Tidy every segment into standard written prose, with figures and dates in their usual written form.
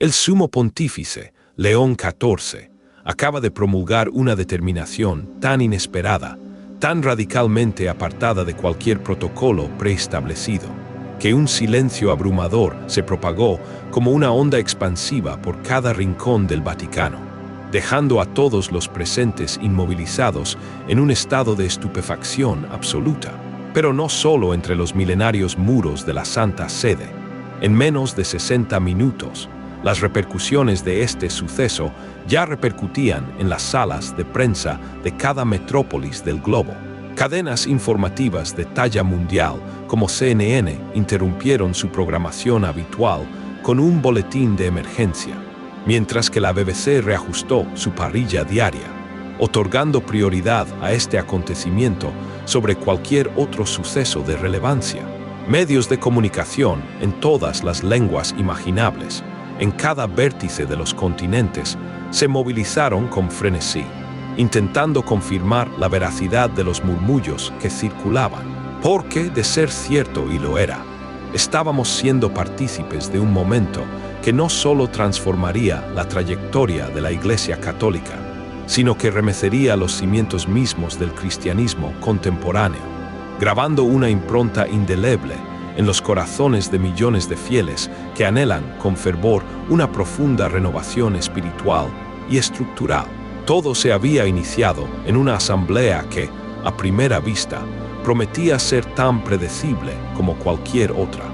El sumo pontífice, León XIV, acaba de promulgar una determinación tan inesperada, tan radicalmente apartada de cualquier protocolo preestablecido, que un silencio abrumador se propagó como una onda expansiva por cada rincón del Vaticano, dejando a todos los presentes inmovilizados en un estado de estupefacción absoluta, pero no solo entre los milenarios muros de la Santa Sede. En menos de 60 minutos, las repercusiones de este suceso ya repercutían en las salas de prensa de cada metrópolis del globo. Cadenas informativas de talla mundial como CNN interrumpieron su programación habitual con un boletín de emergencia, mientras que la BBC reajustó su parrilla diaria, otorgando prioridad a este acontecimiento sobre cualquier otro suceso de relevancia. Medios de comunicación en todas las lenguas imaginables, en cada vértice de los continentes, se movilizaron con frenesí, intentando confirmar la veracidad de los murmullos que circulaban, porque, de ser cierto y lo era, estábamos siendo partícipes de un momento que no solo transformaría la trayectoria de la Iglesia Católica, sino que remecería los cimientos mismos del cristianismo contemporáneo, grabando una impronta indeleble en los corazones de millones de fieles que anhelan con fervor una profunda renovación espiritual y estructural. Todo se había iniciado en una asamblea que, a primera vista, prometía ser tan predecible como cualquier otra.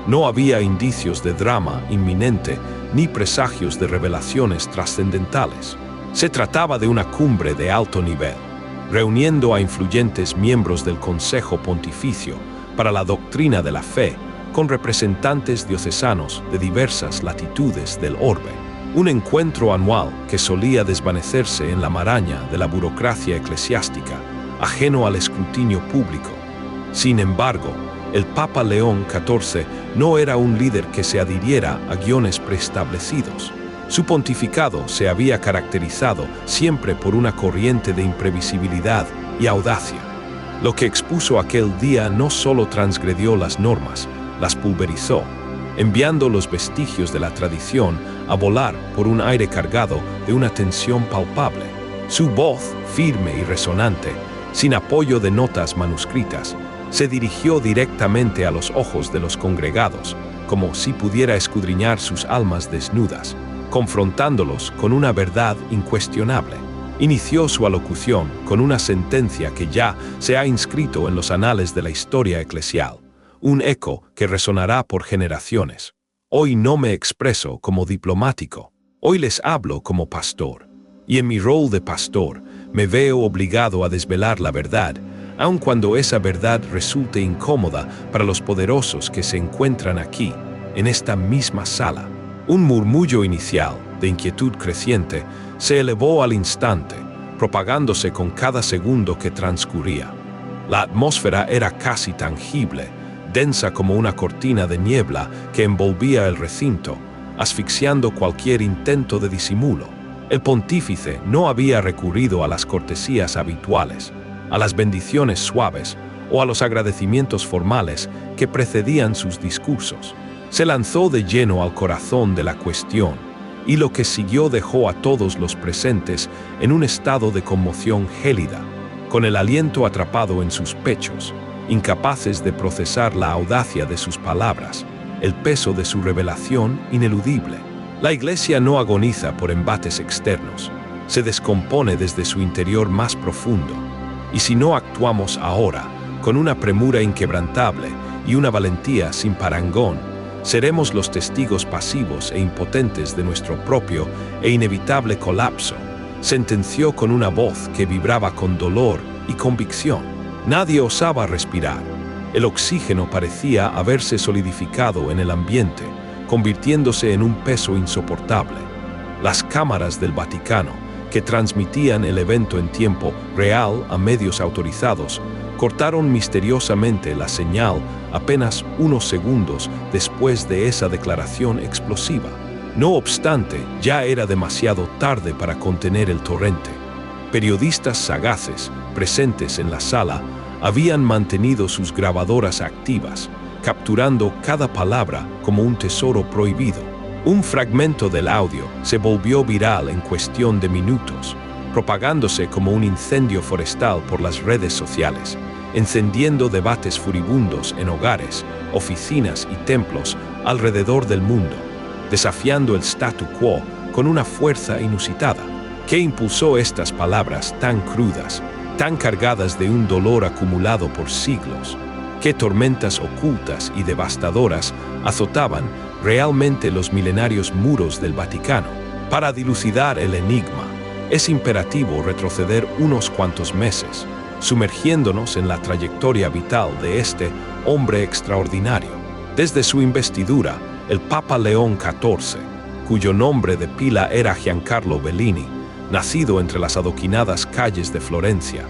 No había indicios de drama inminente ni presagios de revelaciones trascendentales. Se trataba de una cumbre de alto nivel, reuniendo a influyentes miembros del Consejo Pontificio para la Doctrina de la Fe, con representantes diocesanos de diversas latitudes del orbe. Un encuentro anual que solía desvanecerse en la maraña de la burocracia eclesiástica, ajeno al escrutinio público. Sin embargo, el Papa León XIV no era un líder que se adhiriera a guiones preestablecidos. Su pontificado se había caracterizado siempre por una corriente de imprevisibilidad y audacia. Lo que expuso aquel día no solo transgredió las normas, las pulverizó, enviando los vestigios de la tradición a volar por un aire cargado de una tensión palpable. Su voz, firme y resonante, sin apoyo de notas manuscritas, se dirigió directamente a los ojos de los congregados, como si pudiera escudriñar sus almas desnudas, confrontándolos con una verdad incuestionable. Inició su alocución con una sentencia que ya se ha inscrito en los anales de la historia eclesial, un eco que resonará por generaciones. Hoy no me expreso como diplomático, hoy les hablo como pastor, y en mi rol de pastor me veo obligado a desvelar la verdad, aun cuando esa verdad resulte incómoda para los poderosos que se encuentran aquí, en esta misma sala. Un murmullo inicial, de inquietud creciente, se elevó al instante, propagándose con cada segundo que transcurría. La atmósfera era casi tangible, densa como una cortina de niebla que envolvía el recinto, asfixiando cualquier intento de disimulo. El pontífice no había recurrido a las cortesías habituales, a las bendiciones suaves o a los agradecimientos formales que precedían sus discursos. Se lanzó de lleno al corazón de la cuestión, y lo que siguió dejó a todos los presentes en un estado de conmoción gélida, con el aliento atrapado en sus pechos, incapaces de procesar la audacia de sus palabras, el peso de su revelación ineludible. La Iglesia no agoniza por embates externos, se descompone desde su interior más profundo, y si no actuamos ahora, con una premura inquebrantable y una valentía sin parangón, seremos los testigos pasivos e impotentes de nuestro propio e inevitable colapso, sentenció con una voz que vibraba con dolor y convicción. Nadie osaba respirar. El oxígeno parecía haberse solidificado en el ambiente, convirtiéndose en un peso insoportable. Las cámaras del Vaticano, que transmitían el evento en tiempo real a medios autorizados, cortaron misteriosamente la señal apenas unos segundos después de esa declaración explosiva. No obstante, ya era demasiado tarde para contener el torrente. Periodistas sagaces, presentes en la sala, habían mantenido sus grabadoras activas, capturando cada palabra como un tesoro prohibido. Un fragmento del audio se volvió viral en cuestión de minutos, propagándose como un incendio forestal por las redes sociales, encendiendo debates furibundos en hogares, oficinas y templos alrededor del mundo, desafiando el statu quo con una fuerza inusitada. ¿Qué impulsó estas palabras tan crudas, tan cargadas de un dolor acumulado por siglos? ¿Qué tormentas ocultas y devastadoras azotaban realmente los milenarios muros del Vaticano? Para dilucidar el enigma, es imperativo retroceder unos cuantos meses, sumergiéndonos en la trayectoria vital de este hombre extraordinario. Desde su investidura, el Papa León XIV, cuyo nombre de pila era Giancarlo Bellini, nacido entre las adoquinadas calles de Florencia,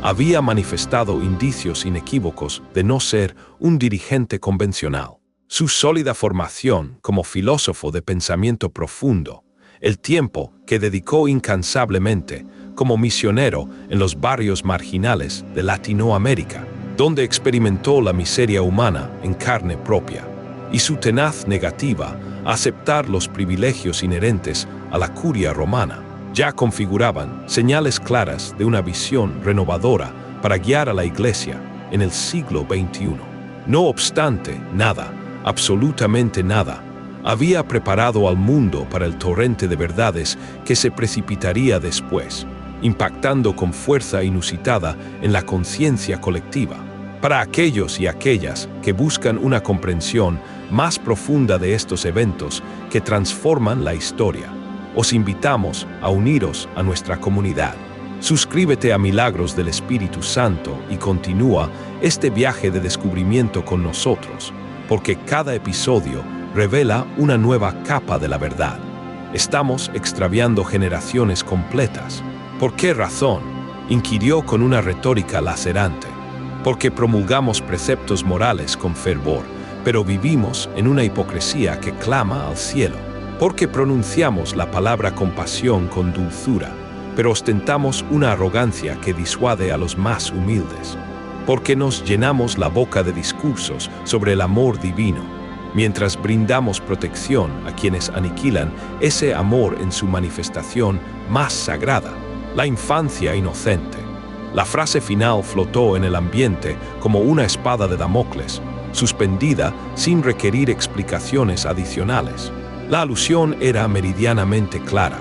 había manifestado indicios inequívocos de no ser un dirigente convencional. Su sólida formación como filósofo de pensamiento profundo, el tiempo que dedicó incansablemente como misionero en los barrios marginales de Latinoamérica, donde experimentó la miseria humana en carne propia, y su tenaz negativa a aceptar los privilegios inherentes a la curia romana, ya configuraban señales claras de una visión renovadora para guiar a la Iglesia en el siglo XXI. No obstante, nada, absolutamente nada, había preparado al mundo para el torrente de verdades que se precipitaría después, impactando con fuerza inusitada en la conciencia colectiva. Para aquellos y aquellas que buscan una comprensión más profunda de estos eventos que transforman la historia, os invitamos a uniros a nuestra comunidad. Suscríbete a Milagros del Espíritu Santo y continúa este viaje de descubrimiento con nosotros, porque cada episodio revela una nueva capa de la verdad. Estamos extraviando generaciones completas. ¿Por qué razón? Inquirió con una retórica lacerante. Porque promulgamos preceptos morales con fervor, pero vivimos en una hipocresía que clama al cielo. Porque pronunciamos la palabra compasión con dulzura, pero ostentamos una arrogancia que disuade a los más humildes. Porque nos llenamos la boca de discursos sobre el amor divino, mientras brindamos protección a quienes aniquilan ese amor en su manifestación más sagrada, la infancia inocente. La frase final flotó en el ambiente como una espada de Damocles, suspendida sin requerir explicaciones adicionales. La alusión era meridianamente clara,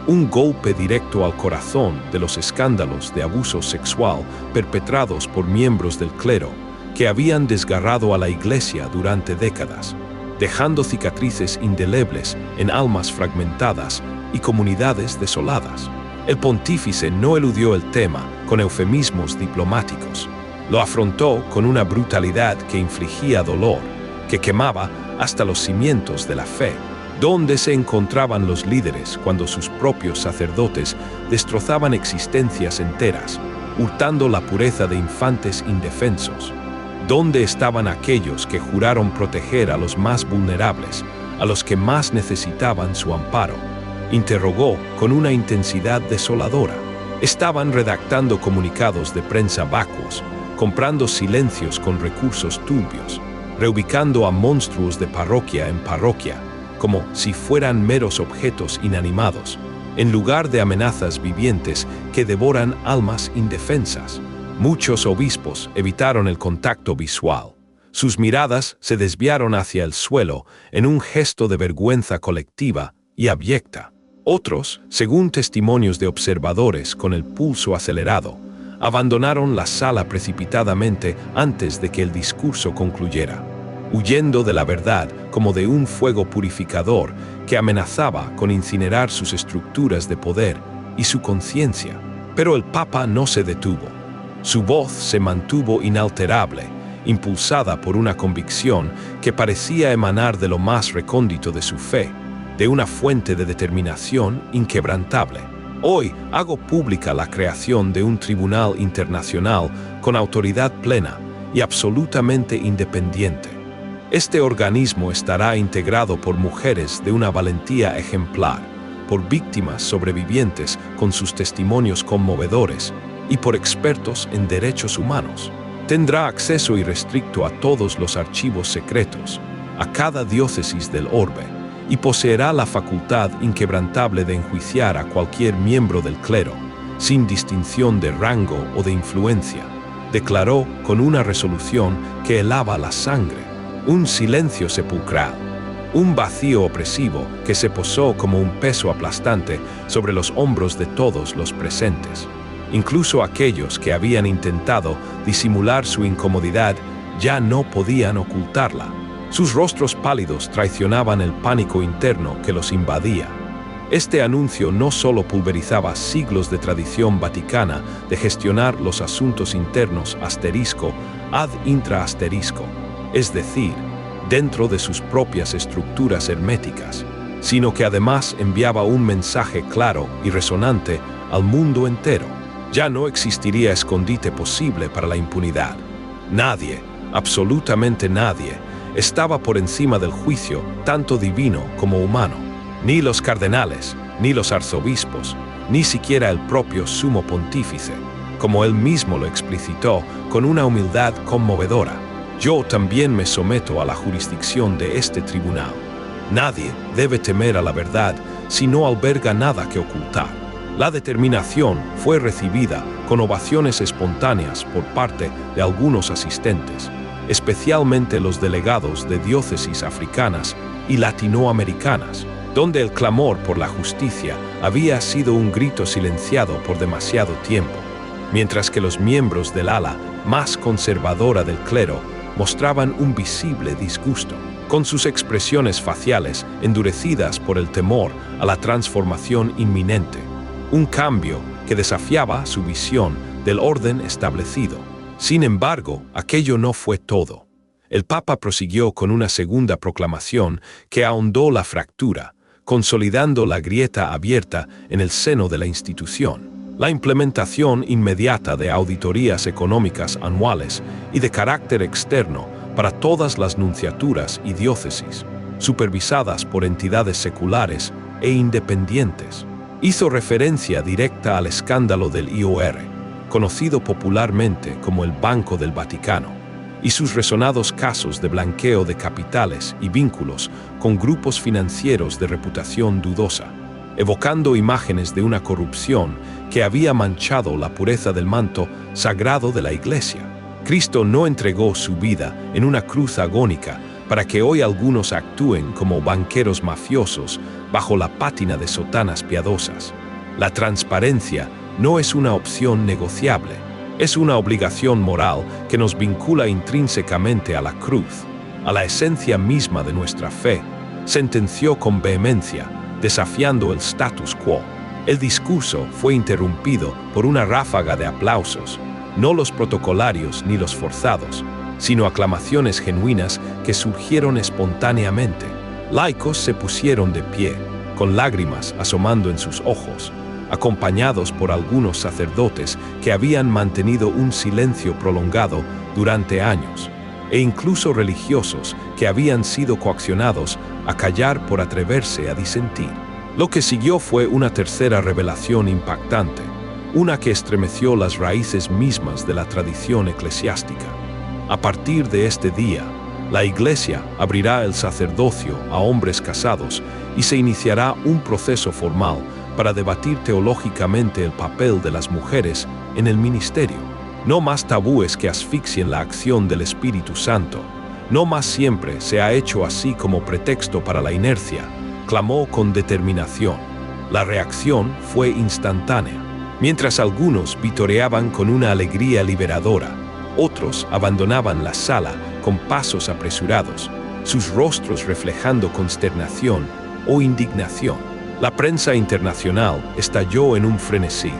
un golpe directo al corazón de los escándalos de abuso sexual perpetrados por miembros del clero que habían desgarrado a la Iglesia durante décadas, dejando cicatrices indelebles en almas fragmentadas y comunidades desoladas. El pontífice no eludió el tema con eufemismos diplomáticos. Lo afrontó con una brutalidad que infligía dolor, que quemaba hasta los cimientos de la fe. ¿Dónde se encontraban los líderes cuando sus propios sacerdotes destrozaban existencias enteras, hurtando la pureza de infantes indefensos? ¿Dónde estaban aquellos que juraron proteger a los más vulnerables, a los que más necesitaban su amparo? Interrogó con una intensidad desoladora. Estaban redactando comunicados de prensa vacuos, comprando silencios con recursos turbios, reubicando a monstruos de parroquia en parroquia, como si fueran meros objetos inanimados, en lugar de amenazas vivientes que devoran almas indefensas. Muchos obispos evitaron el contacto visual. Sus miradas se desviaron hacia el suelo en un gesto de vergüenza colectiva y abyecta. Otros, según testimonios de observadores con el pulso acelerado, abandonaron la sala precipitadamente antes de que el discurso concluyera, huyendo de la verdad como de un fuego purificador que amenazaba con incinerar sus estructuras de poder y su conciencia. Pero el Papa no se detuvo. Su voz se mantuvo inalterable, impulsada por una convicción que parecía emanar de lo más recóndito de su fe, de una fuente de determinación inquebrantable. Hoy hago pública la creación de un tribunal internacional con autoridad plena y absolutamente independiente. Este organismo estará integrado por mujeres de una valentía ejemplar, por víctimas sobrevivientes con sus testimonios conmovedores y por expertos en derechos humanos. Tendrá acceso irrestricto a todos los archivos secretos, a cada diócesis del orbe y poseerá la facultad inquebrantable de enjuiciar a cualquier miembro del clero, sin distinción de rango o de influencia. Declaró con una resolución que helaba la sangre, un silencio sepulcral, un vacío opresivo que se posó como un peso aplastante sobre los hombros de todos los presentes. Incluso aquellos que habían intentado disimular su incomodidad ya no podían ocultarla. Sus rostros pálidos traicionaban el pánico interno que los invadía. Este anuncio no solo pulverizaba siglos de tradición vaticana de gestionar los asuntos internos ad intra, es decir, dentro de sus propias estructuras herméticas, sino que además enviaba un mensaje claro y resonante al mundo entero. Ya no existiría escondite posible para la impunidad. Nadie, absolutamente nadie, estaba por encima del juicio, tanto divino como humano. Ni los cardenales, ni los arzobispos, ni siquiera el propio sumo pontífice, como él mismo lo explicitó con una humildad conmovedora. Yo también me someto a la jurisdicción de este tribunal. Nadie debe temer a la verdad si no alberga nada que ocultar. La determinación fue recibida con ovaciones espontáneas por parte de algunos asistentes, especialmente los delegados de diócesis africanas y latinoamericanas, donde el clamor por la justicia había sido un grito silenciado por demasiado tiempo, mientras que los miembros del ala más conservadora del clero mostraban un visible disgusto, con sus expresiones faciales endurecidas por el temor a la transformación inminente, un cambio que desafiaba su visión del orden establecido. Sin embargo, aquello no fue todo. El Papa prosiguió con una segunda proclamación que ahondó la fractura, consolidando la grieta abierta en el seno de la institución. La implementación inmediata de auditorías económicas anuales y de carácter externo para todas las nunciaturas y diócesis, supervisadas por entidades seculares e independientes. Hizo referencia directa al escándalo del IOR, conocido popularmente como el Banco del Vaticano, y sus resonados casos de blanqueo de capitales y vínculos con grupos financieros de reputación dudosa, evocando imágenes de una corrupción que había manchado la pureza del manto sagrado de la Iglesia. Cristo no entregó su vida en una cruz agónica para que hoy algunos actúen como banqueros mafiosos bajo la pátina de sotanas piadosas. La transparencia no es una opción negociable, es una obligación moral que nos vincula intrínsecamente a la cruz, a la esencia misma de nuestra fe, sentenció con vehemencia, desafiando el status quo. El discurso fue interrumpido por una ráfaga de aplausos, no los protocolarios ni los forzados, sino aclamaciones genuinas que surgieron espontáneamente. Laicos se pusieron de pie, con lágrimas asomando en sus ojos, acompañados por algunos sacerdotes que habían mantenido un silencio prolongado durante años, e incluso religiosos que habían sido coaccionados a callar por atreverse a disentir. Lo que siguió fue una tercera revelación impactante, una que estremeció las raíces mismas de la tradición eclesiástica. A partir de este día, la Iglesia abrirá el sacerdocio a hombres casados y se iniciará un proceso formal para debatir teológicamente el papel de las mujeres en el ministerio. No más tabúes que asfixien la acción del Espíritu Santo. No más siempre se ha hecho así como pretexto para la inercia, clamó con determinación. La reacción fue instantánea. Mientras algunos vitoreaban con una alegría liberadora, otros abandonaban la sala con pasos apresurados, sus rostros reflejando consternación o indignación. La prensa internacional estalló en un frenesí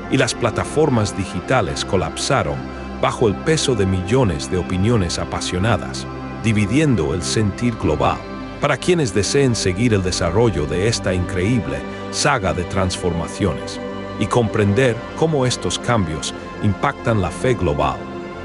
y las plataformas digitales colapsaron bajo el peso de millones de opiniones apasionadas, dividiendo el sentir global. Para quienes deseen seguir el desarrollo de esta increíble saga de transformaciones y comprender cómo estos cambios impactan la fe global,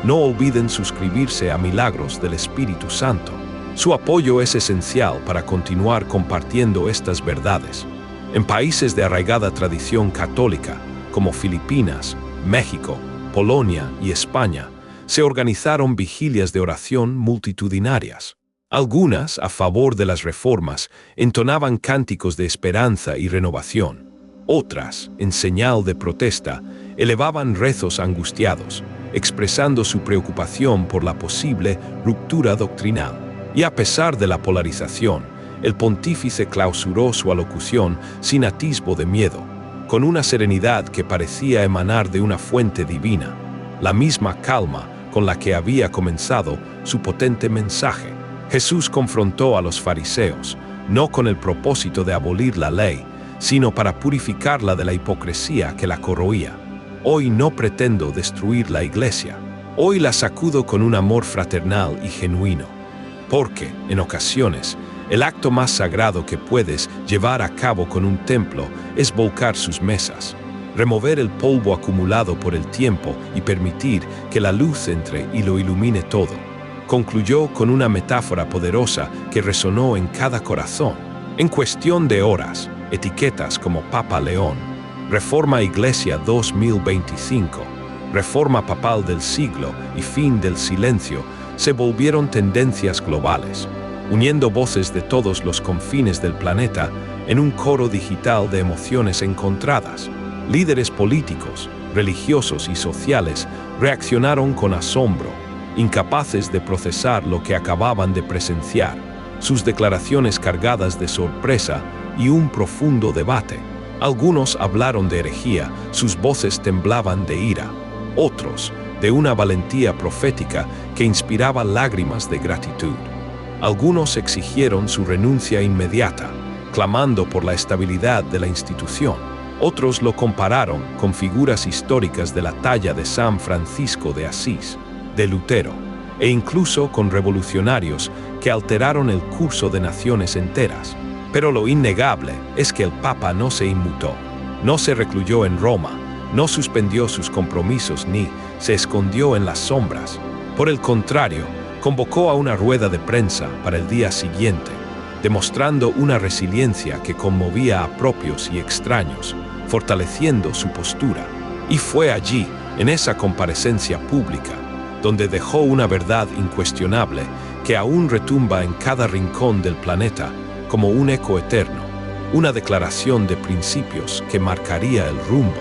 no olviden suscribirse a Milagros del Espíritu Santo. Su apoyo es esencial para continuar compartiendo estas verdades. En países de arraigada tradición católica, como Filipinas, México, Polonia y España, se organizaron vigilias de oración multitudinarias. Algunas, a favor de las reformas, entonaban cánticos de esperanza y renovación. Otras, en señal de protesta, elevaban rezos angustiados, expresando su preocupación por la posible ruptura doctrinal. Y a pesar de la polarización, el pontífice clausuró su alocución sin atisbo de miedo, con una serenidad que parecía emanar de una fuente divina, la misma calma con la que había comenzado su potente mensaje. Jesús confrontó a los fariseos, no con el propósito de abolir la ley, sino para purificarla de la hipocresía que la corroía. Hoy no pretendo destruir la iglesia, hoy la sacudo con un amor fraternal y genuino, porque, en ocasiones, el acto más sagrado que puedes llevar a cabo con un templo es volcar sus mesas, remover el polvo acumulado por el tiempo y permitir que la luz entre y lo ilumine todo. Concluyó con una metáfora poderosa que resonó en cada corazón. En cuestión de horas, etiquetas como Papa León, Reforma Iglesia 2025, Reforma Papal del siglo y Fin del silencio se volvieron tendencias globales, uniendo voces de todos los confines del planeta en un coro digital de emociones encontradas. Líderes políticos, religiosos y sociales reaccionaron con asombro, incapaces de procesar lo que acababan de presenciar, sus declaraciones cargadas de sorpresa y un profundo debate. Algunos hablaron de herejía, sus voces temblaban de ira, otros de una valentía profética que inspiraba lágrimas de gratitud. Algunos exigieron su renuncia inmediata, clamando por la estabilidad de la institución. Otros lo compararon con figuras históricas de la talla de San Francisco de Asís, de Lutero, e incluso con revolucionarios que alteraron el curso de naciones enteras. Pero lo innegable es que el Papa no se inmutó, no se recluyó en Roma, no suspendió sus compromisos ni se escondió en las sombras. Por el contrario, convocó a una rueda de prensa para el día siguiente, demostrando una resiliencia que conmovía a propios y extraños, fortaleciendo su postura. Y fue allí, en esa comparecencia pública, donde dejó una verdad incuestionable que aún retumba en cada rincón del planeta como un eco eterno, una declaración de principios que marcaría el rumbo.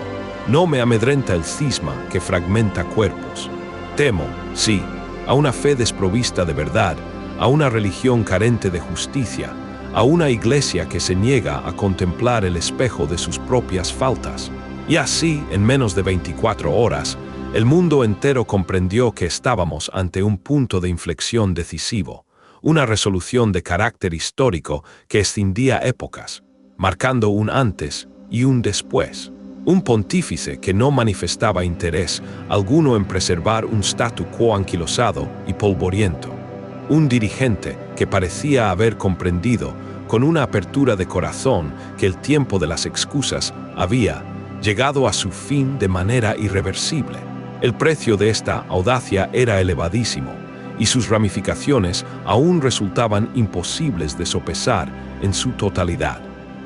No me amedrenta el cisma que fragmenta cuerpos. Temo, sí, a una fe desprovista de verdad, a una religión carente de justicia, a una iglesia que se niega a contemplar el espejo de sus propias faltas. Y así, en menos de 24 horas, el mundo entero comprendió que estábamos ante un punto de inflexión decisivo, una resolución de carácter histórico que escindía épocas, marcando un antes y un después. Un pontífice que no manifestaba interés alguno en preservar un statu quo anquilosado y polvoriento. Un dirigente que parecía haber comprendido, con una apertura de corazón, que el tiempo de las excusas había llegado a su fin de manera irreversible. El precio de esta audacia era elevadísimo, y sus ramificaciones aún resultaban imposibles de sopesar en su totalidad.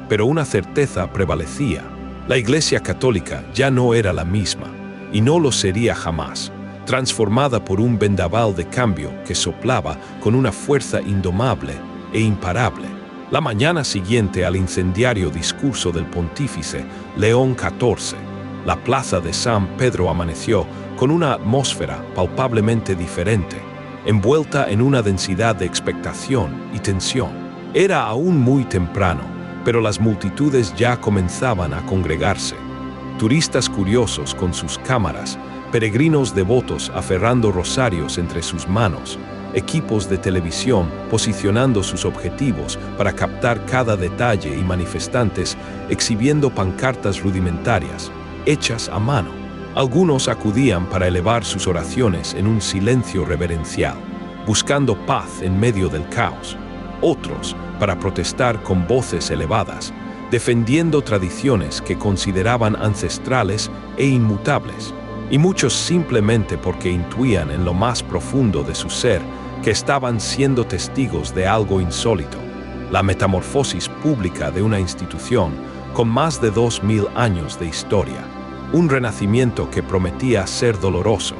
Pero una certeza prevalecía: la Iglesia Católica ya no era la misma, y no lo sería jamás, transformada por un vendaval de cambio que soplaba con una fuerza indomable e imparable. La mañana siguiente al incendiario discurso del pontífice León XIV, la plaza de San Pedro amaneció con una atmósfera palpablemente diferente, envuelta en una densidad de expectación y tensión. Era aún muy temprano, pero las multitudes ya comenzaban a congregarse. Turistas curiosos con sus cámaras, peregrinos devotos aferrando rosarios entre sus manos, equipos de televisión posicionando sus objetivos para captar cada detalle y manifestantes exhibiendo pancartas rudimentarias, hechas a mano. Algunos acudían para elevar sus oraciones en un silencio reverencial, buscando paz en medio del caos. Otros para protestar con voces elevadas, defendiendo tradiciones que consideraban ancestrales e inmutables. Y muchos simplemente porque intuían en lo más profundo de su ser que estaban siendo testigos de algo insólito, la metamorfosis pública de una institución con más de 2000 años de historia. Un renacimiento que prometía ser doloroso,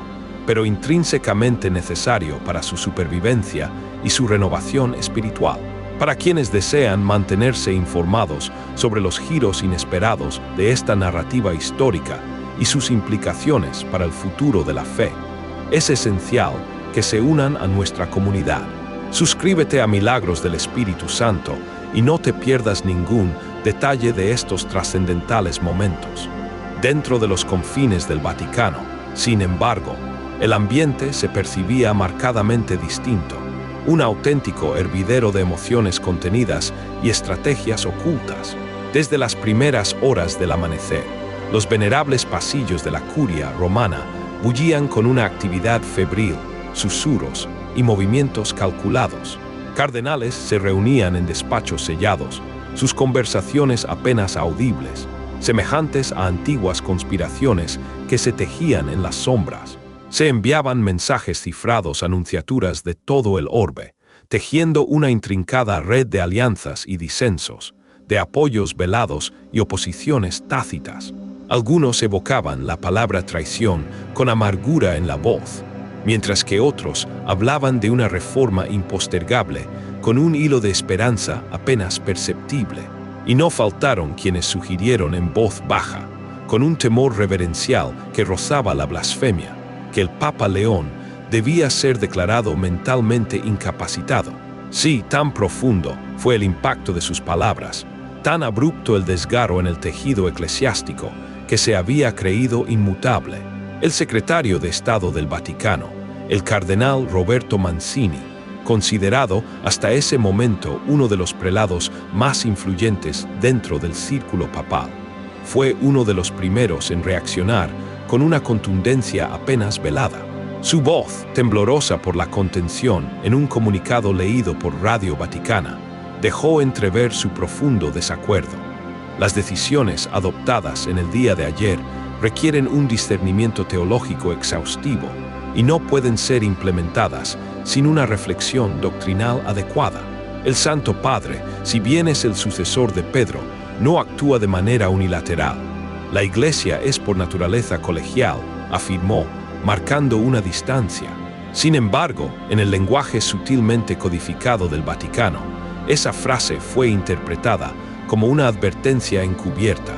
pero intrínsecamente necesario para su supervivencia y su renovación espiritual. Para quienes desean mantenerse informados sobre los giros inesperados de esta narrativa histórica y sus implicaciones para el futuro de la fe, es esencial que se unan a nuestra comunidad. Suscríbete a Milagros del Espíritu Santo y no te pierdas ningún detalle de estos trascendentales momentos. Dentro de los confines del Vaticano, sin embargo, el ambiente se percibía marcadamente distinto, un auténtico hervidero de emociones contenidas y estrategias ocultas. Desde las primeras horas del amanecer, los venerables pasillos de la curia romana bullían con una actividad febril, susurros y movimientos calculados. Cardenales se reunían en despachos sellados, sus conversaciones apenas audibles, semejantes a antiguas conspiraciones que se tejían en las sombras. Se enviaban mensajes cifrados a nunciaturas de todo el orbe, tejiendo una intrincada red de alianzas y disensos, de apoyos velados y oposiciones tácitas. Algunos evocaban la palabra traición con amargura en la voz, mientras que otros hablaban de una reforma impostergable con un hilo de esperanza apenas perceptible. Y no faltaron quienes sugirieron en voz baja, con un temor reverencial que rozaba la blasfemia, que el Papa León debía ser declarado mentalmente incapacitado. Sí, tan profundo fue el impacto de sus palabras, tan abrupto el desgarro en el tejido eclesiástico, que se había creído inmutable. El secretario de Estado del Vaticano, el cardenal Roberto Mancini, considerado hasta ese momento uno de los prelados más influyentes dentro del círculo papal, fue uno de los primeros en reaccionar con una contundencia apenas velada. Su voz, temblorosa por la contención, en un comunicado leído por Radio Vaticana, dejó entrever su profundo desacuerdo. Las decisiones adoptadas en el día de ayer requieren un discernimiento teológico exhaustivo y no pueden ser implementadas sin una reflexión doctrinal adecuada. El Santo Padre, si bien es el sucesor de Pedro, no actúa de manera unilateral. La Iglesia es por naturaleza colegial, afirmó, marcando una distancia. Sin embargo, en el lenguaje sutilmente codificado del Vaticano, esa frase fue interpretada como una advertencia encubierta,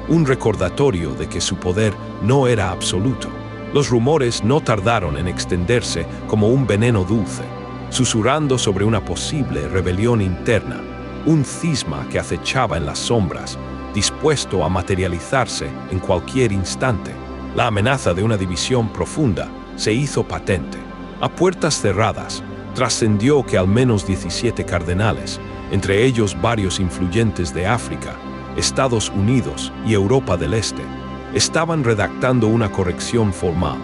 un recordatorio de que su poder no era absoluto. Los rumores no tardaron en extenderse como un veneno dulce, susurrando sobre una posible rebelión interna, un cisma que acechaba en las sombras, dispuesto a materializarse en cualquier instante. La amenaza de una división profunda se hizo patente. A puertas cerradas, trascendió que al menos 17 cardenales, entre ellos varios influyentes de África, Estados Unidos y Europa del Este, estaban redactando una corrección formal,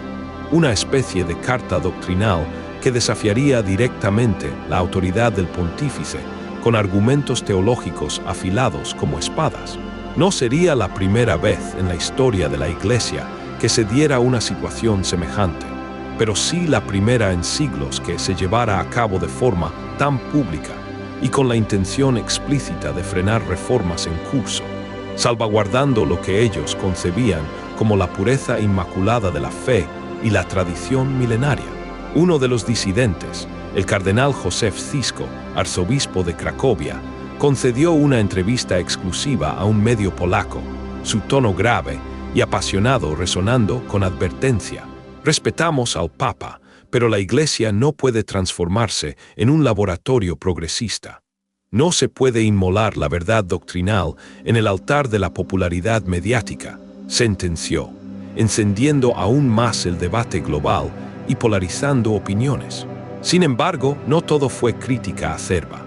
una especie de carta doctrinal que desafiaría directamente la autoridad del pontífice con argumentos teológicos afilados como espadas. No sería la primera vez en la historia de la Iglesia que se diera una situación semejante, pero sí la primera en siglos que se llevara a cabo de forma tan pública y con la intención explícita de frenar reformas en curso, salvaguardando lo que ellos concebían como la pureza inmaculada de la fe y la tradición milenaria. Uno de los disidentes, el cardenal Józef Zisko, arzobispo de Cracovia, concedió una entrevista exclusiva a un medio polaco, su tono grave y apasionado resonando con advertencia. Respetamos al Papa, pero la Iglesia no puede transformarse en un laboratorio progresista. No se puede inmolar la verdad doctrinal en el altar de la popularidad mediática, sentenció, encendiendo aún más el debate global y polarizando opiniones. Sin embargo, no todo fue crítica acerba.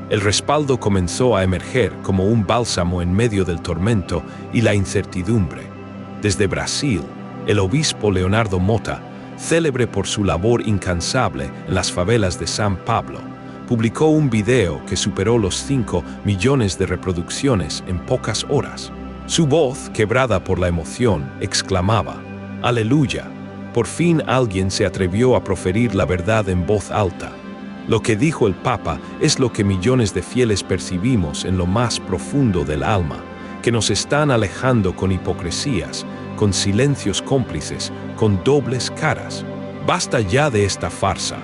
El respaldo comenzó a emerger como un bálsamo en medio del tormento y la incertidumbre. Desde Brasil, el obispo Leonardo Mota, célebre por su labor incansable en las favelas de San Pablo, publicó un video que superó los 5 millones de reproducciones en pocas horas. Su voz, quebrada por la emoción, exclamaba: «Aleluya, por fin alguien se atrevió a proferir la verdad en voz alta. Lo que dijo el Papa es lo que millones de fieles percibimos en lo más profundo del alma, que nos están alejando con hipocresías, con silencios cómplices, con dobles caras. Basta ya de esta farsa».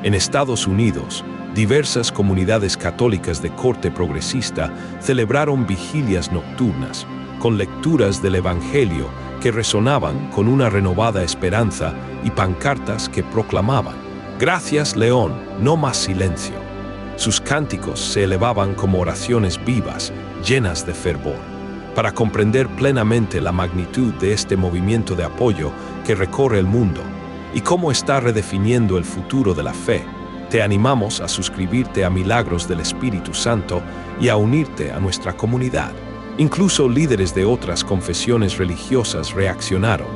En Estados Unidos, Diversas comunidades católicas de corte progresista celebraron vigilias nocturnas, con lecturas del Evangelio que resonaban con una renovada esperanza y pancartas que proclamaban: «Gracias, León, no más silencio». Sus cánticos se elevaban como oraciones vivas, llenas de fervor. Para comprender plenamente la magnitud de este movimiento de apoyo que recorre el mundo y cómo está redefiniendo el futuro de la fe, te animamos a suscribirte a Milagros del Espíritu Santo y a unirte a nuestra comunidad. Incluso líderes de otras confesiones religiosas reaccionaron,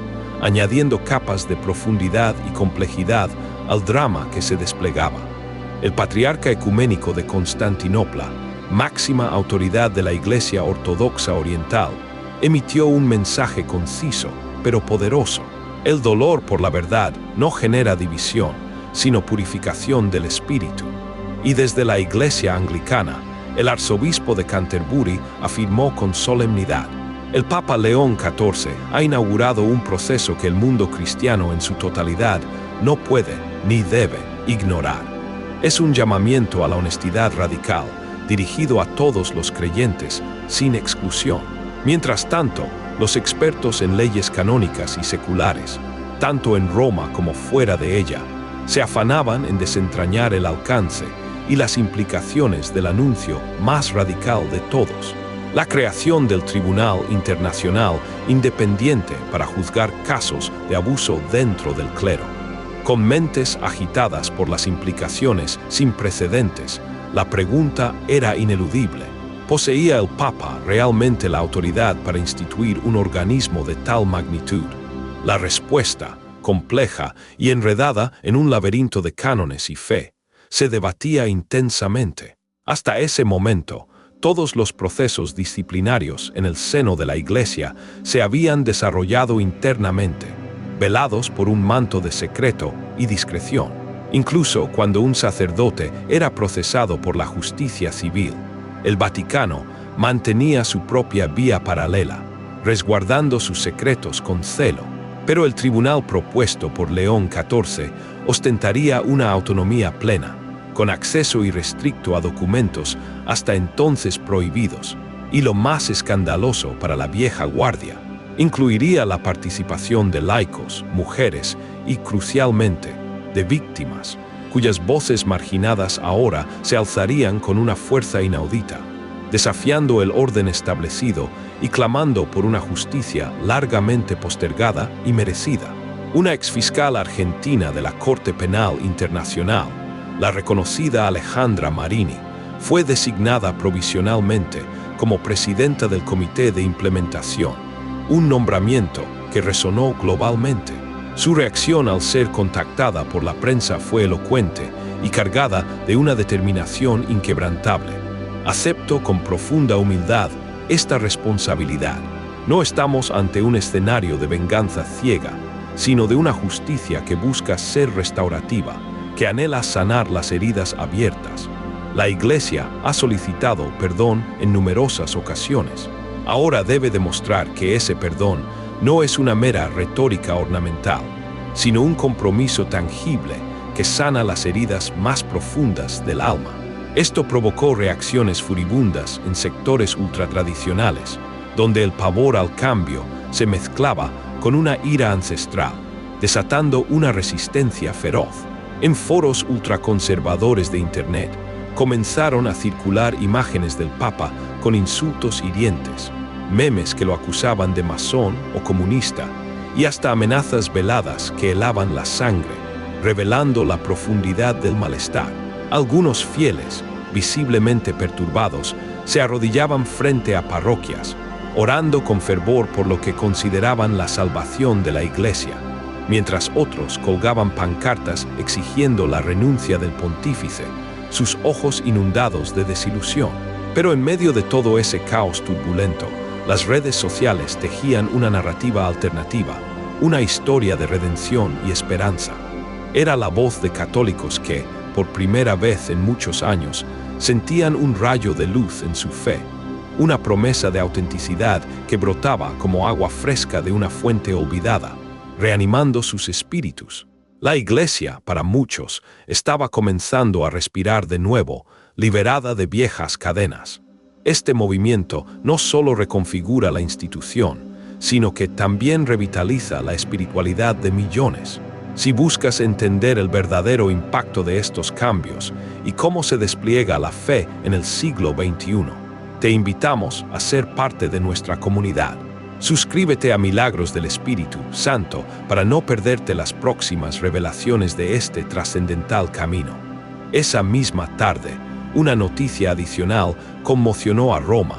añadiendo capas de profundidad y complejidad al drama que se desplegaba. El patriarca ecuménico de Constantinopla, máxima autoridad de la Iglesia Ortodoxa Oriental, emitió un mensaje conciso, pero poderoso. El dolor por la verdad no genera división, sino purificación del espíritu. Y desde la Iglesia Anglicana, el arzobispo de Canterbury afirmó con solemnidad: el Papa León XIV ha inaugurado un proceso que el mundo cristiano en su totalidad no puede ni debe ignorar. Es un llamamiento a la honestidad radical, dirigido a todos los creyentes, sin exclusión. Mientras tanto, los expertos en leyes canónicas y seculares, tanto en Roma como fuera de ella, se afanaban en desentrañar el alcance y las implicaciones del anuncio más radical de todos: la creación del Tribunal Internacional Independiente para juzgar casos de abuso dentro del clero. Con mentes agitadas por las implicaciones sin precedentes, la pregunta era ineludible: ¿poseía el Papa realmente la autoridad para instituir un organismo de tal magnitud? La respuesta, compleja y enredada en un laberinto de cánones y fe, se debatía intensamente. Hasta ese momento, todos los procesos disciplinarios en el seno de la Iglesia se habían desarrollado internamente, velados por un manto de secreto y discreción. Incluso cuando un sacerdote era procesado por la justicia civil, el Vaticano mantenía su propia vía paralela, resguardando sus secretos con celo. Pero el tribunal propuesto por León XIV ostentaría una autonomía plena, con acceso irrestricto a documentos hasta entonces prohibidos, y lo más escandaloso para la vieja guardia, incluiría la participación de laicos, mujeres y, crucialmente, de víctimas, cuyas voces marginadas ahora se alzarían con una fuerza inaudita, desafiando el orden establecido y clamando por una justicia largamente postergada y merecida. Una exfiscal argentina de la Corte Penal Internacional, la reconocida Alejandra Marini, fue designada provisionalmente como presidenta del Comité de Implementación, un nombramiento que resonó globalmente. Su reacción al ser contactada por la prensa fue elocuente y cargada de una determinación inquebrantable: acepto con profunda humildad esta responsabilidad. No estamos ante un escenario de venganza ciega, sino de una justicia que busca ser restaurativa, que anhela sanar las heridas abiertas. La Iglesia ha solicitado perdón en numerosas ocasiones. Ahora debe demostrar que ese perdón no es una mera retórica ornamental, sino un compromiso tangible que sana las heridas más profundas del alma. Esto provocó reacciones furibundas en sectores ultratradicionales, donde el pavor al cambio se mezclaba con una ira ancestral, desatando una resistencia feroz. En foros ultraconservadores de Internet, comenzaron a circular imágenes del Papa con insultos hirientes, memes que lo acusaban de masón o comunista, y hasta amenazas veladas que helaban la sangre, revelando la profundidad del malestar. Algunos fieles, visiblemente perturbados, se arrodillaban frente a parroquias, orando con fervor por lo que consideraban la salvación de la Iglesia, mientras otros colgaban pancartas exigiendo la renuncia del pontífice, sus ojos inundados de desilusión. Pero en medio de todo ese caos turbulento, las redes sociales tejían una narrativa alternativa, una historia de redención y esperanza. Era la voz de católicos que, por primera vez en muchos años, sentían un rayo de luz en su fe, una promesa de autenticidad que brotaba como agua fresca de una fuente olvidada, reanimando sus espíritus. La Iglesia, para muchos, estaba comenzando a respirar de nuevo, liberada de viejas cadenas. Este movimiento no solo reconfigura la institución, sino que también revitaliza la espiritualidad de millones. Si buscas entender el verdadero impacto de estos cambios y cómo se despliega la fe en el siglo XXI, te invitamos a ser parte de nuestra comunidad. Suscríbete a Milagros del Espíritu Santo para no perderte las próximas revelaciones de este trascendental camino. Esa misma tarde, una noticia adicional conmocionó a Roma,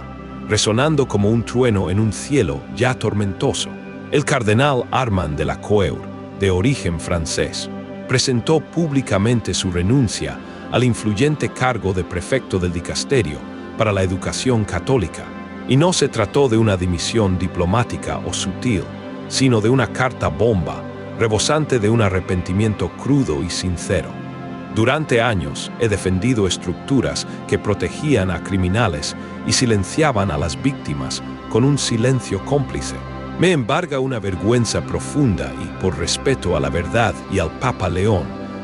resonando como un trueno en un cielo ya tormentoso. El cardenal Armand de la Cour, de origen francés, presentó públicamente su renuncia al influyente cargo de prefecto del dicasterio para la educación católica. Y no se trató de una dimisión diplomática o sutil, sino de una carta bomba, rebosante de un arrepentimiento crudo y sincero. Durante años he defendido estructuras que protegían a criminales y silenciaban a las víctimas con un silencio cómplice. Me embarga una vergüenza profunda y, por respeto a la verdad y al Papa León,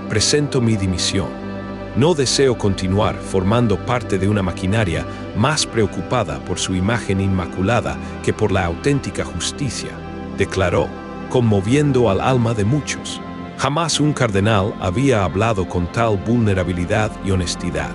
presento mi dimisión. No deseo continuar formando parte de una maquinaria más preocupada por su imagen inmaculada que por la auténtica justicia, declaró, conmoviendo al alma de muchos. Jamás un cardenal había hablado con tal vulnerabilidad y honestidad.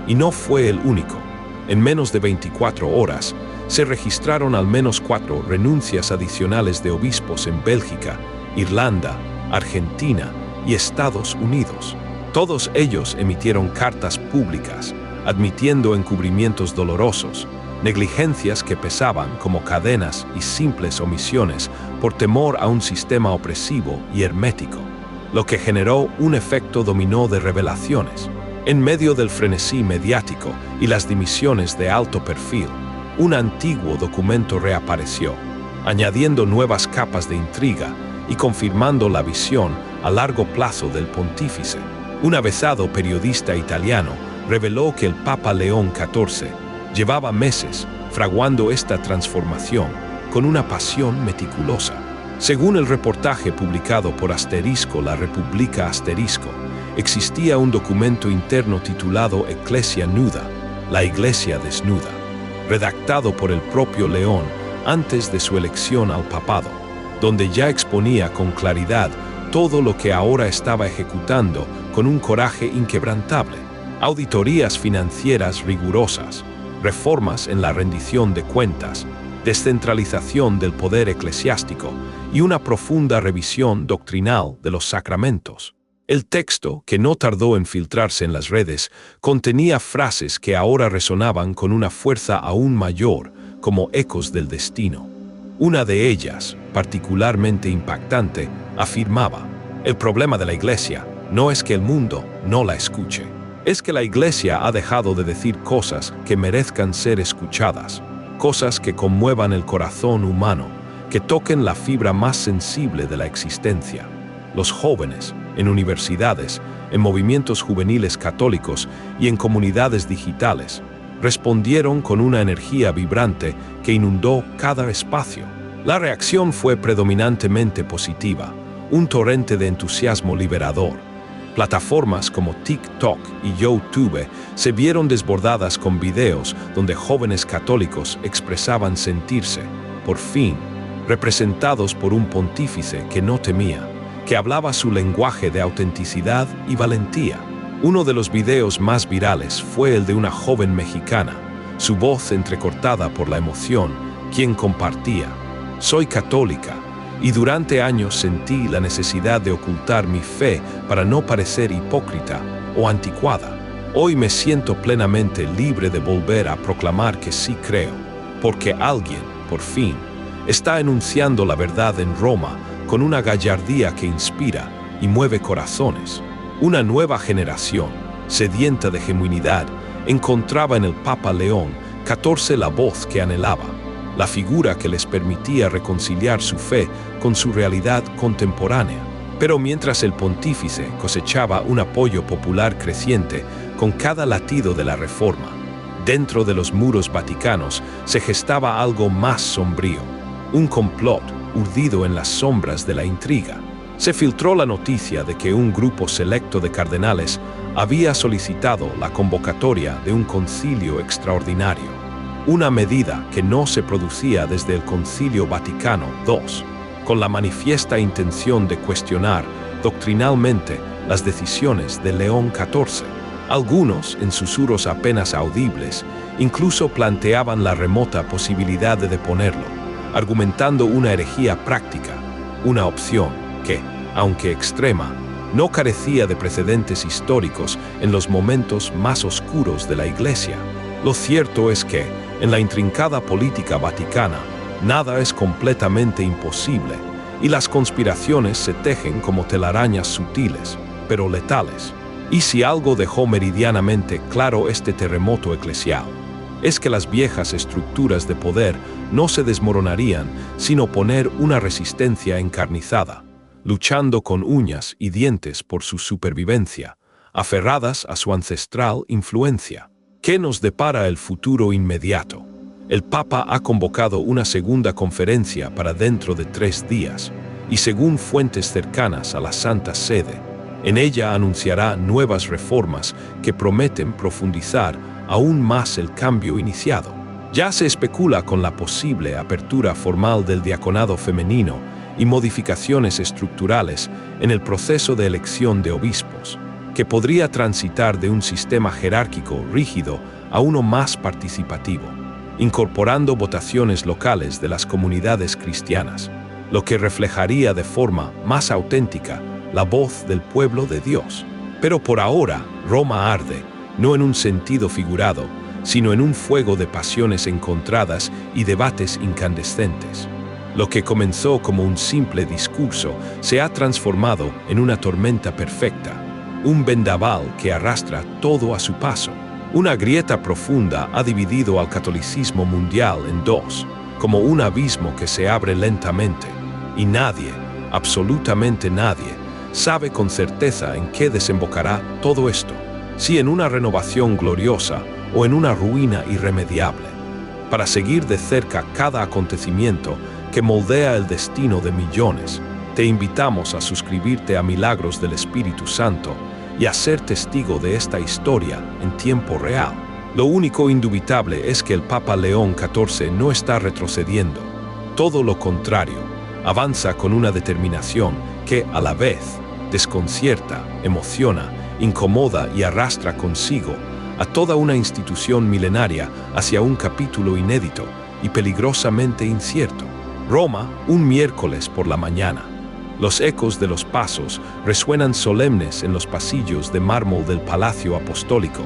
Y no fue el único. En menos de 24 horas, se registraron al menos 4 renuncias adicionales de obispos en Bélgica, Irlanda, Argentina y Estados Unidos. Todos ellos emitieron cartas públicas, admitiendo encubrimientos dolorosos, negligencias que pesaban como cadenas y simples omisiones por temor a un sistema opresivo y hermético, lo que generó un efecto dominó de revelaciones. En medio del frenesí mediático y las dimisiones de alto perfil, un antiguo documento reapareció, añadiendo nuevas capas de intriga y confirmando la visión a largo plazo del pontífice. Un avezado periodista italiano reveló que el Papa León XIV llevaba meses fraguando esta transformación con una pasión meticulosa. Según el reportaje publicado por La Repubblica, existía un documento interno titulado Ecclesia Nuda, la Iglesia desnuda, redactado por el propio León antes de su elección al papado, donde ya exponía con claridad todo lo que ahora estaba ejecutando con un coraje inquebrantable: auditorías financieras rigurosas, reformas en la rendición de cuentas, descentralización del poder eclesiástico y una profunda revisión doctrinal de los sacramentos. El texto, que no tardó en filtrarse en las redes, contenía frases que ahora resonaban con una fuerza aún mayor, como ecos del destino. Una de ellas, particularmente impactante, afirmaba: el problema de la Iglesia no es que el mundo no la escuche, es que la Iglesia ha dejado de decir cosas que merezcan ser escuchadas, cosas que conmuevan el corazón humano, que toquen la fibra más sensible de la existencia. Los jóvenes, en universidades, en movimientos juveniles católicos y en comunidades digitales, respondieron con una energía vibrante que inundó cada espacio. La reacción fue predominantemente positiva, un torrente de entusiasmo liberador. Plataformas como TikTok y YouTube se vieron desbordadas con videos donde jóvenes católicos expresaban sentirse, por fin, representados por un pontífice que no temía, que hablaba su lenguaje de autenticidad y valentía. Uno de los videos más virales fue el de una joven mexicana, su voz entrecortada por la emoción, quien compartía: soy católica, y durante años sentí la necesidad de ocultar mi fe para no parecer hipócrita o anticuada. Hoy me siento plenamente libre de volver a proclamar que sí creo, porque alguien, por fin, está enunciando la verdad en Roma con una gallardía que inspira y mueve corazones. Una nueva generación, sedienta de genuinidad, encontraba en el Papa León XIV la voz que anhelaba, la figura que les permitía reconciliar su fe con su realidad contemporánea. Pero mientras el pontífice cosechaba un apoyo popular creciente con cada latido de la Reforma, dentro de los muros vaticanos se gestaba algo más sombrío, un complot urdido en las sombras de la intriga. se filtró la noticia de que un grupo selecto de cardenales había solicitado la convocatoria de un concilio extraordinario, una medida que no se producía desde el Concilio Vaticano II, con la manifiesta intención de cuestionar doctrinalmente las decisiones de León XIV. Algunos, en susurros apenas audibles, incluso planteaban la remota posibilidad de deponerlo, argumentando una herejía práctica, una opción que, aunque extrema, no carecía de precedentes históricos en los momentos más oscuros de la Iglesia. Lo cierto es que, en la intrincada política vaticana, nada es completamente imposible, y las conspiraciones se tejen como telarañas sutiles, pero letales. Y si algo dejó meridianamente claro este terremoto eclesial, es que las viejas estructuras de poder no se desmoronarían sin oponer una resistencia encarnizada, luchando con uñas y dientes por su supervivencia, aferradas a su ancestral influencia. ¿Qué nos depara el futuro inmediato? El Papa ha convocado una segunda conferencia para dentro de 3 días, y según fuentes cercanas a la Santa Sede, en ella anunciará nuevas reformas que prometen profundizar aún más el cambio iniciado. Ya se especula con la posible apertura formal del diaconado femenino y modificaciones estructurales en el proceso de elección de obispos, que podría transitar de un sistema jerárquico rígido a uno más participativo, incorporando votaciones locales de las comunidades cristianas, lo que reflejaría de forma más auténtica la voz del pueblo de Dios. Pero por ahora, Roma arde, no en un sentido figurado, sino en un fuego de pasiones encontradas y debates incandescentes. Lo que comenzó como un simple discurso se ha transformado en una tormenta perfecta, un vendaval que arrastra todo a su paso. Una grieta profunda ha dividido al catolicismo mundial en dos, como un abismo que se abre lentamente, y nadie, absolutamente nadie, sabe con certeza en qué desembocará todo esto, si en una renovación gloriosa o en una ruina irremediable. Para seguir de cerca cada acontecimiento que moldea el destino de millones, te invitamos a suscribirte a Milagros del Espíritu Santo y a ser testigo de esta historia en tiempo real. Lo único indubitable es que el Papa León XIV no está retrocediendo. Todo lo contrario, avanza con una determinación que, a la vez, desconcierta, emociona, incomoda y arrastra consigo a toda una institución milenaria hacia un capítulo inédito y peligrosamente incierto. Roma, un miércoles por la mañana. Los ecos de los pasos resuenan solemnes en los pasillos de mármol del Palacio Apostólico,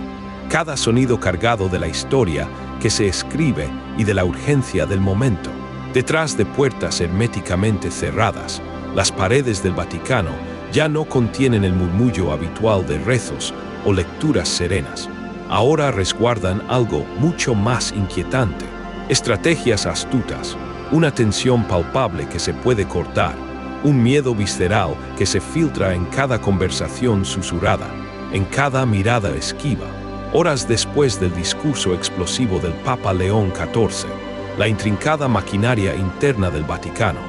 cada sonido cargado de la historia que se escribe y de la urgencia del momento. Detrás de puertas herméticamente cerradas, las paredes del Vaticano ya no contienen el murmullo habitual de rezos o lecturas serenas. Ahora resguardan algo mucho más inquietante: estrategias astutas, una tensión palpable que se puede cortar, un miedo visceral que se filtra en cada conversación susurrada, en cada mirada esquiva. Horas después del discurso explosivo del Papa León XIV, la intrincada maquinaria interna del Vaticano,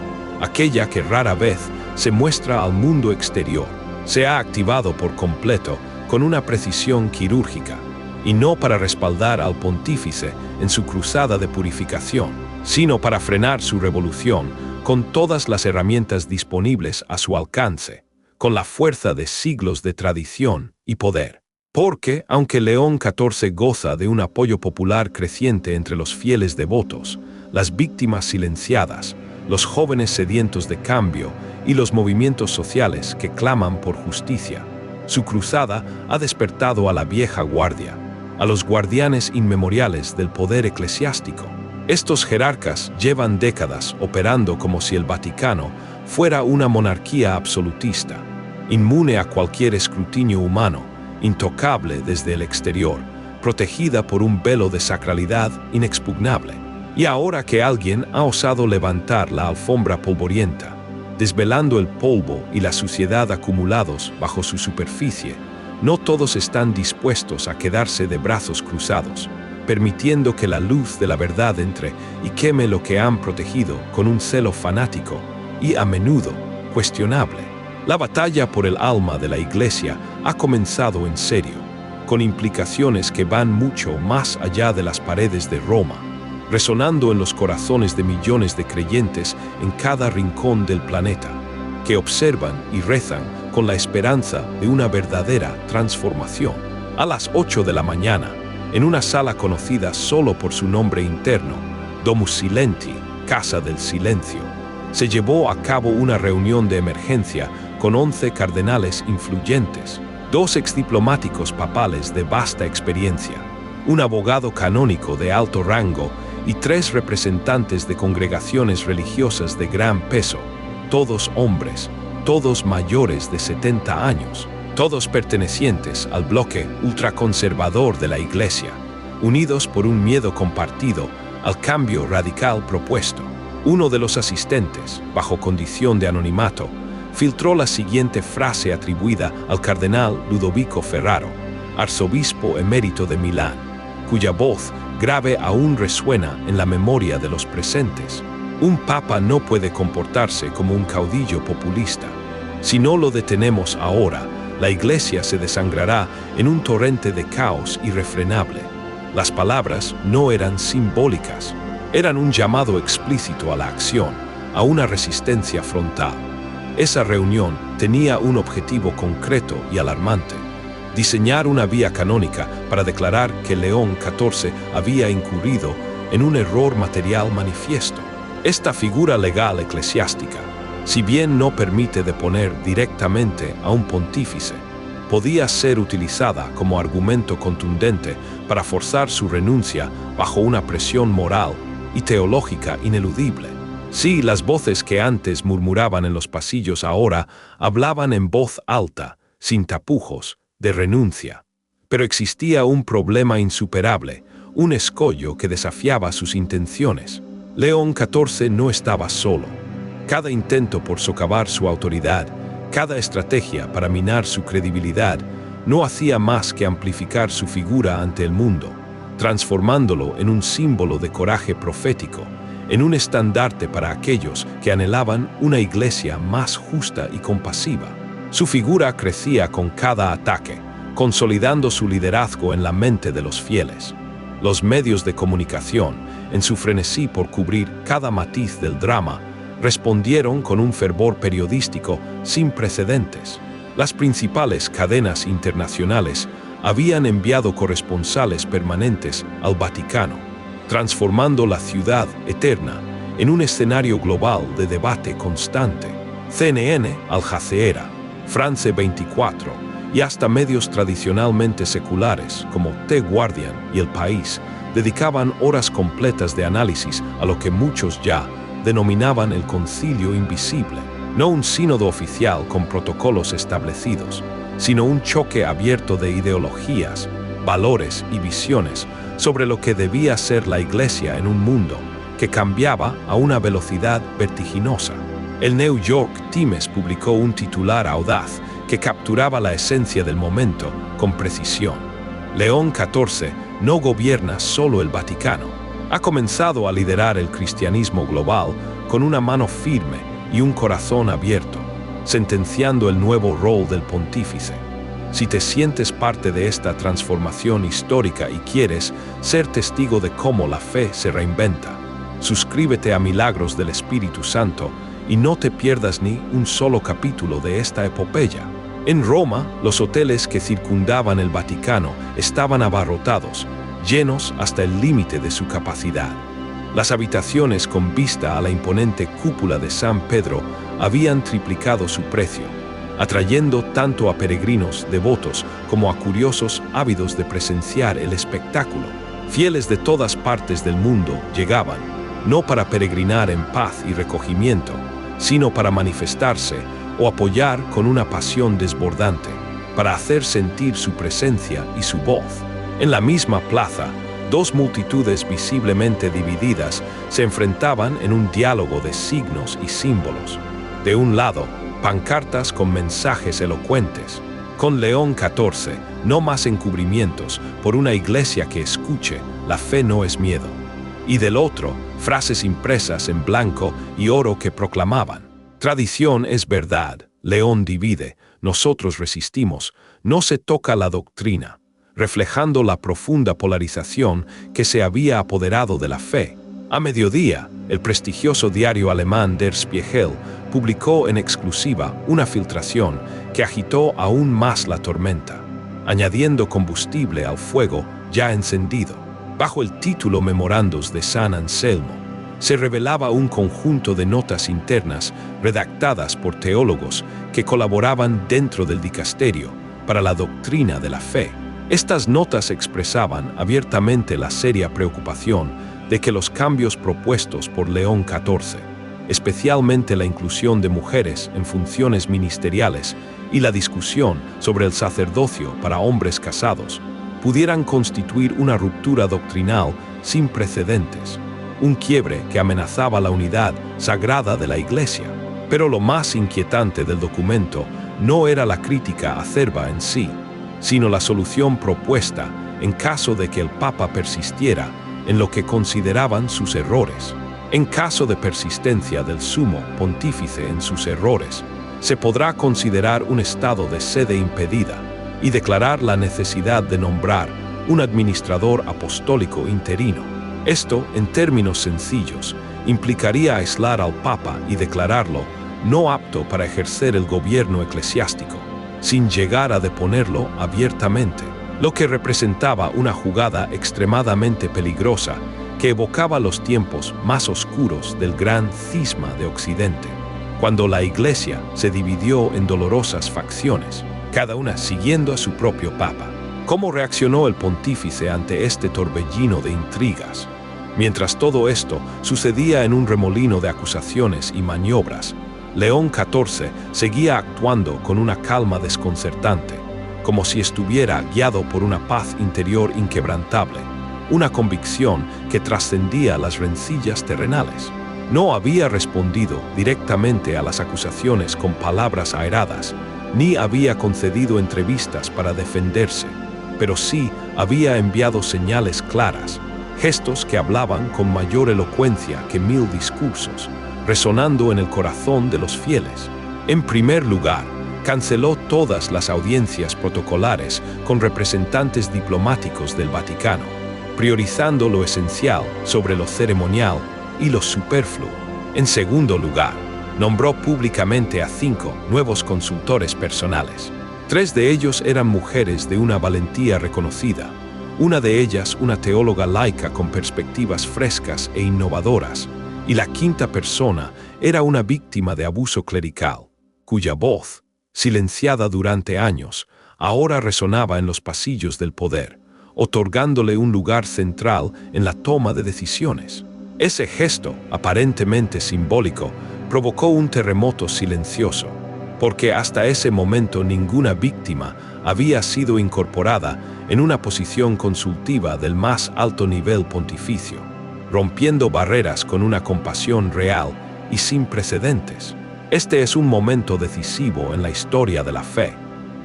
aquella que rara vez se muestra al mundo exterior, se ha activado por completo con una precisión quirúrgica, y no para respaldar al pontífice en su cruzada de purificación, sino para frenar su revolución con todas las herramientas disponibles a su alcance, con la fuerza de siglos de tradición y poder. Porque, aunque León XIV goza de un apoyo popular creciente entre los fieles devotos, las víctimas silenciadas, los jóvenes sedientos de cambio y los movimientos sociales que claman por justicia, su cruzada ha despertado a la vieja guardia, a los guardianes inmemoriales del poder eclesiástico. Estos jerarcas llevan décadas operando como si el Vaticano fuera una monarquía absolutista, inmune a cualquier escrutinio humano, intocable desde el exterior, protegida por un velo de sacralidad inexpugnable. Y ahora que alguien ha osado levantar la alfombra polvorienta, desvelando el polvo y la suciedad acumulados bajo su superficie, no todos están dispuestos a quedarse de brazos cruzados, permitiendo que la luz de la verdad entre y queme lo que han protegido con un celo fanático y, a menudo, cuestionable. La batalla por el alma de la Iglesia ha comenzado en serio, con implicaciones que van mucho más allá de las paredes de Roma, resonando en los corazones de millones de creyentes en cada rincón del planeta, que observan y rezan con la esperanza de una verdadera transformación. A las 8 de la mañana, en una sala conocida solo por su nombre interno, Domus Silenti, Casa del Silencio, se llevó a cabo una reunión de emergencia con 11 cardenales influyentes, 2 exdiplomáticos papales de vasta experiencia, un abogado canónico de alto rango y 3 representantes de congregaciones religiosas de gran peso, todos hombres, todos mayores de 70 años, todos pertenecientes al bloque ultraconservador de la Iglesia, unidos por un miedo compartido al cambio radical propuesto. Uno de los asistentes, bajo condición de anonimato, filtró la siguiente frase atribuida al cardenal Ludovico Ferraro, arzobispo emérito de Milán, cuya voz grave aún resuena en la memoria de los presentes. Un papa no puede comportarse como un caudillo populista. Si no lo detenemos ahora, la Iglesia se desangrará en un torrente de caos irrefrenable. Las palabras no eran simbólicas, eran un llamado explícito a la acción, a una resistencia frontal. Esa reunión tenía un objetivo concreto y alarmante: diseñar una vía canónica para declarar que León XIV había incurrido en un error material manifiesto. Esta figura legal eclesiástica, si bien no permite deponer directamente a un pontífice, podía ser utilizada como argumento contundente para forzar su renuncia bajo una presión moral y teológica ineludible. Sí, las voces que antes murmuraban en los pasillos ahora hablaban en voz alta, sin tapujos, de renuncia. Pero existía un problema insuperable, un escollo que desafiaba sus intenciones. León XIV no estaba solo. Cada intento por socavar su autoridad, cada estrategia para minar su credibilidad, no hacía más que amplificar su figura ante el mundo, transformándolo en un símbolo de coraje profético, en un estandarte para aquellos que anhelaban una iglesia más justa y compasiva. Su figura crecía con cada ataque, consolidando su liderazgo en la mente de los fieles. Los medios de comunicación, en su frenesí por cubrir cada matiz del drama, respondieron con un fervor periodístico sin precedentes. Las principales cadenas internacionales habían enviado corresponsales permanentes al Vaticano, transformando la ciudad eterna en un escenario global de debate constante. CNN, Al Jazeera, France 24 y hasta medios tradicionalmente seculares como The Guardian y El País dedicaban horas completas de análisis a lo que muchos ya denominaban el concilio invisible, no un sínodo oficial con protocolos establecidos, sino un choque abierto de ideologías, valores y visiones sobre lo que debía ser la Iglesia en un mundo que cambiaba a una velocidad vertiginosa. El New York Times publicó un titular audaz que capturaba la esencia del momento con precisión. León XIV no gobierna solo el Vaticano. Ha comenzado a liderar el cristianismo global con una mano firme y un corazón abierto, sentenciando el nuevo rol del pontífice. Si te sientes parte de esta transformación histórica y quieres ser testigo de cómo la fe se reinventa, suscríbete a Milagros del Espíritu Santo y no te pierdas ni un solo capítulo de esta epopeya. En Roma, los hoteles que circundaban el Vaticano estaban abarrotados, llenos hasta el límite de su capacidad. Las habitaciones con vista a la imponente cúpula de San Pedro habían triplicado su precio, atrayendo tanto a peregrinos devotos como a curiosos ávidos de presenciar el espectáculo. Fieles de todas partes del mundo llegaban, no para peregrinar en paz y recogimiento, sino para manifestarse o apoyar con una pasión desbordante, para hacer sentir su presencia y su voz. En la misma plaza, dos multitudes visiblemente divididas se enfrentaban en un diálogo de signos y símbolos. De un lado, pancartas con mensajes elocuentes. Con León XIV, no más encubrimientos, por una iglesia que escuche, la fe no es miedo. Y del otro, frases impresas en blanco y oro que proclamaban: tradición es verdad, León divide, nosotros resistimos, no se toca la doctrina, reflejando la profunda polarización que se había apoderado de la fe. A mediodía, el prestigioso diario alemán Der Spiegel publicó en exclusiva una filtración que agitó aún más la tormenta, añadiendo combustible al fuego ya encendido. Bajo el título Memorandos de San Anselmo, se revelaba un conjunto de notas internas redactadas por teólogos que colaboraban dentro del dicasterio para la doctrina de la fe. Estas notas expresaban abiertamente la seria preocupación de que los cambios propuestos por León XIV, especialmente la inclusión de mujeres en funciones ministeriales y la discusión sobre el sacerdocio para hombres casados, pudieran constituir una ruptura doctrinal sin precedentes, un quiebre que amenazaba la unidad sagrada de la Iglesia. Pero lo más inquietante del documento no era la crítica acerba en sí, sino la solución propuesta en caso de que el Papa persistiera en lo que consideraban sus errores. En caso de persistencia del sumo pontífice en sus errores, se podrá considerar un estado de sede impedida y declarar la necesidad de nombrar un administrador apostólico interino. Esto, en términos sencillos, implicaría aislar al Papa y declararlo no apto para ejercer el gobierno eclesiástico, sin llegar a deponerlo abiertamente, lo que representaba una jugada extremadamente peligrosa que evocaba los tiempos más oscuros del gran cisma de Occidente, cuando la Iglesia se dividió en dolorosas facciones, cada una siguiendo a su propio Papa. ¿Cómo reaccionó el pontífice ante este torbellino de intrigas? Mientras todo esto sucedía en un remolino de acusaciones y maniobras, León XIV seguía actuando con una calma desconcertante, como si estuviera guiado por una paz interior inquebrantable, una convicción que trascendía las rencillas terrenales. No había respondido directamente a las acusaciones con palabras airadas, ni había concedido entrevistas para defenderse, pero sí había enviado señales claras, gestos que hablaban con mayor elocuencia que 1000 discursos, resonando en el corazón de los fieles. En primer lugar, canceló todas las audiencias protocolares con representantes diplomáticos del Vaticano, priorizando lo esencial sobre lo ceremonial y lo superfluo. En segundo lugar, nombró públicamente a 5 nuevos consultores personales. 3 de ellos eran mujeres de una valentía reconocida, una de ellas una teóloga laica con perspectivas frescas e innovadoras, y la 5ª persona era una víctima de abuso clerical, cuya voz, silenciada durante años, ahora resonaba en los pasillos del poder, otorgándole un lugar central en la toma de decisiones. Ese gesto, aparentemente simbólico, provocó un terremoto silencioso, porque hasta ese momento ninguna víctima había sido incorporada en una posición consultiva del más alto nivel pontificio, rompiendo barreras con una compasión real y sin precedentes. Este es un momento decisivo en la historia de la fe.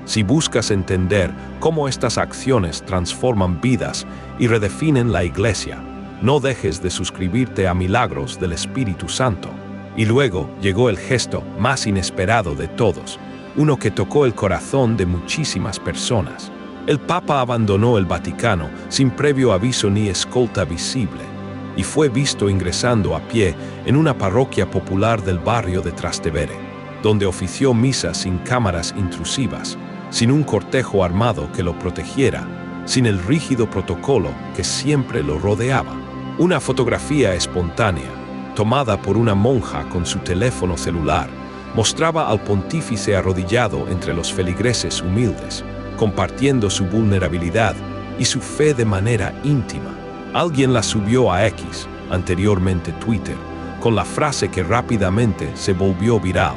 Si buscas entender cómo estas acciones transforman vidas y redefinen la Iglesia, no dejes de suscribirte a Milagros del Espíritu Santo. Y luego llegó el gesto más inesperado de todos, uno que tocó el corazón de muchísimas personas. El Papa abandonó el Vaticano sin previo aviso ni escolta visible, y fue visto ingresando a pie en una parroquia popular del barrio de Trastevere, donde ofició misa sin cámaras intrusivas, sin un cortejo armado que lo protegiera, sin el rígido protocolo que siempre lo rodeaba. Una fotografía espontánea, tomada por una monja con su teléfono celular, mostraba al pontífice arrodillado entre los feligreses humildes, compartiendo su vulnerabilidad y su fe de manera íntima. Alguien la subió a X, anteriormente Twitter, con la frase que rápidamente se volvió viral: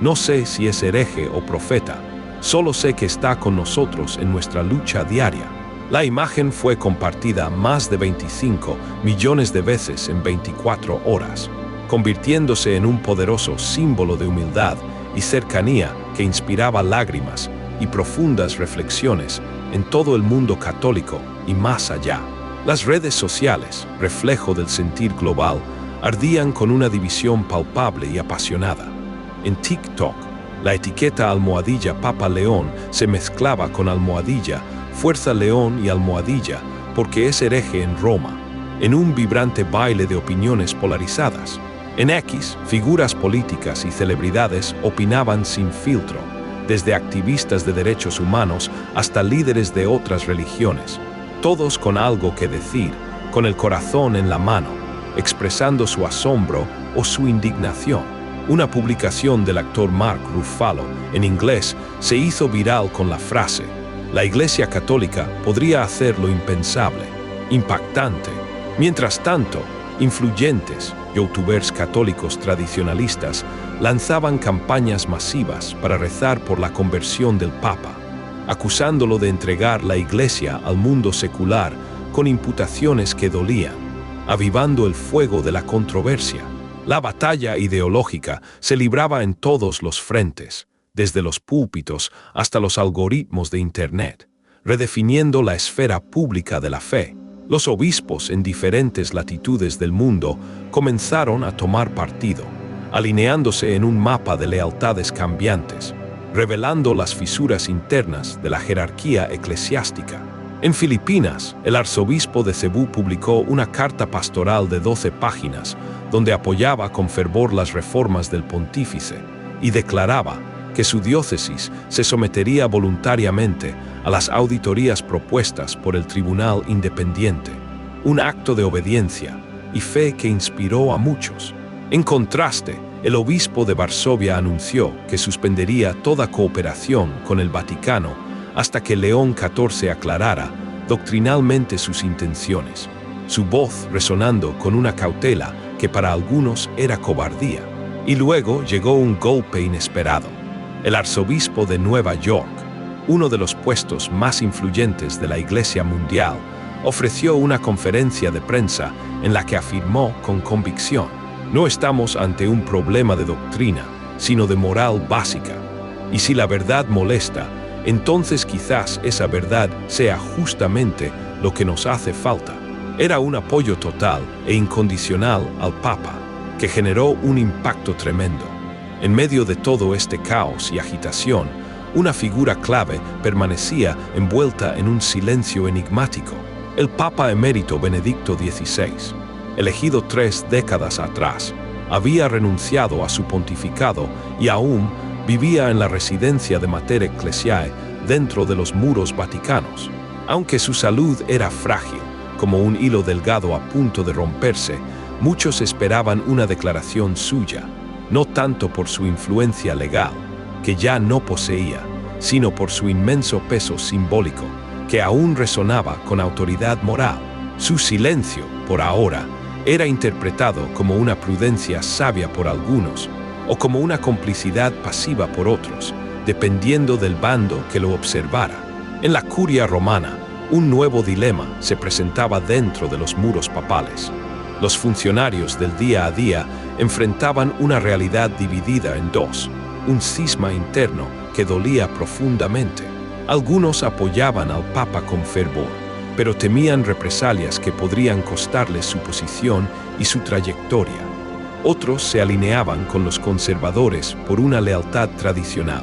"No sé si es hereje o profeta, solo sé que está con nosotros en nuestra lucha diaria". La imagen fue compartida más de 25 millones de veces en 24 horas, convirtiéndose en un poderoso símbolo de humildad y cercanía que inspiraba lágrimas y profundas reflexiones en todo el mundo católico y más allá. Las redes sociales, reflejo del sentir global, ardían con una división palpable y apasionada. En TikTok, La etiqueta almohadilla Papa León se mezclaba con almohadilla, Fuerza León y almohadilla, porque es hereje en Roma, en un vibrante baile de opiniones polarizadas. En X, figuras políticas y celebridades opinaban sin filtro, desde activistas de derechos humanos hasta líderes de otras religiones, todos con algo que decir, con el corazón en la mano, expresando su asombro o su indignación. Una publicación del actor Mark Ruffalo en inglés se hizo viral con la frase: "La Iglesia Católica podría hacer lo impensable", impactante. Mientras tanto, influyentes youtubers católicos tradicionalistas lanzaban campañas masivas para rezar por la conversión del Papa, acusándolo de entregar la Iglesia al mundo secular con imputaciones que dolían, avivando el fuego de la controversia. La batalla ideológica se libraba en todos los frentes, desde los púlpitos hasta los algoritmos de Internet, redefiniendo la esfera pública de la fe. Los obispos en diferentes latitudes del mundo comenzaron a tomar partido, alineándose en un mapa de lealtades cambiantes, revelando las fisuras internas de la jerarquía eclesiástica. En Filipinas, el arzobispo de Cebú publicó una carta pastoral de 12 páginas, donde apoyaba con fervor las reformas del pontífice y declaraba que su diócesis se sometería voluntariamente a las auditorías propuestas por el Tribunal Independiente, un acto de obediencia y fe que inspiró a muchos. En contraste, el obispo de Varsovia anunció que suspendería toda cooperación con el Vaticano hasta que León XIV aclarara doctrinalmente sus intenciones, su voz resonando con una cautela que para algunos era cobardía. Y luego llegó un golpe inesperado. El arzobispo de Nueva York, uno de los puestos más influyentes de la Iglesia mundial, ofreció una conferencia de prensa en la que afirmó con convicción: "No estamos ante un problema de doctrina, sino de moral básica. Y si la verdad molesta, entonces quizás esa verdad sea justamente lo que nos hace falta". Era un apoyo total e incondicional al Papa, que generó un impacto tremendo. En medio de todo este caos y agitación, una figura clave permanecía envuelta en un silencio enigmático: el Papa emérito Benedicto XVI, elegido 3 décadas atrás, había renunciado a su pontificado y aún vivía en la residencia de Mater Ecclesiae dentro de los muros vaticanos. Aunque su salud era frágil, como un hilo delgado a punto de romperse, muchos esperaban una declaración suya, no tanto por su influencia legal, que ya no poseía, sino por su inmenso peso simbólico, que aún resonaba con autoridad moral. Su silencio, por ahora, era interpretado como una prudencia sabia por algunos, o como una complicidad pasiva por otros, dependiendo del bando que lo observara. En la curia romana, un nuevo dilema se presentaba dentro de los muros papales. Los funcionarios del día a día enfrentaban una realidad dividida en dos, un cisma interno que dolía profundamente. Algunos apoyaban al Papa con fervor, pero temían represalias que podrían costarles su posición y su trayectoria. Otros se alineaban con los conservadores por una lealtad tradicional,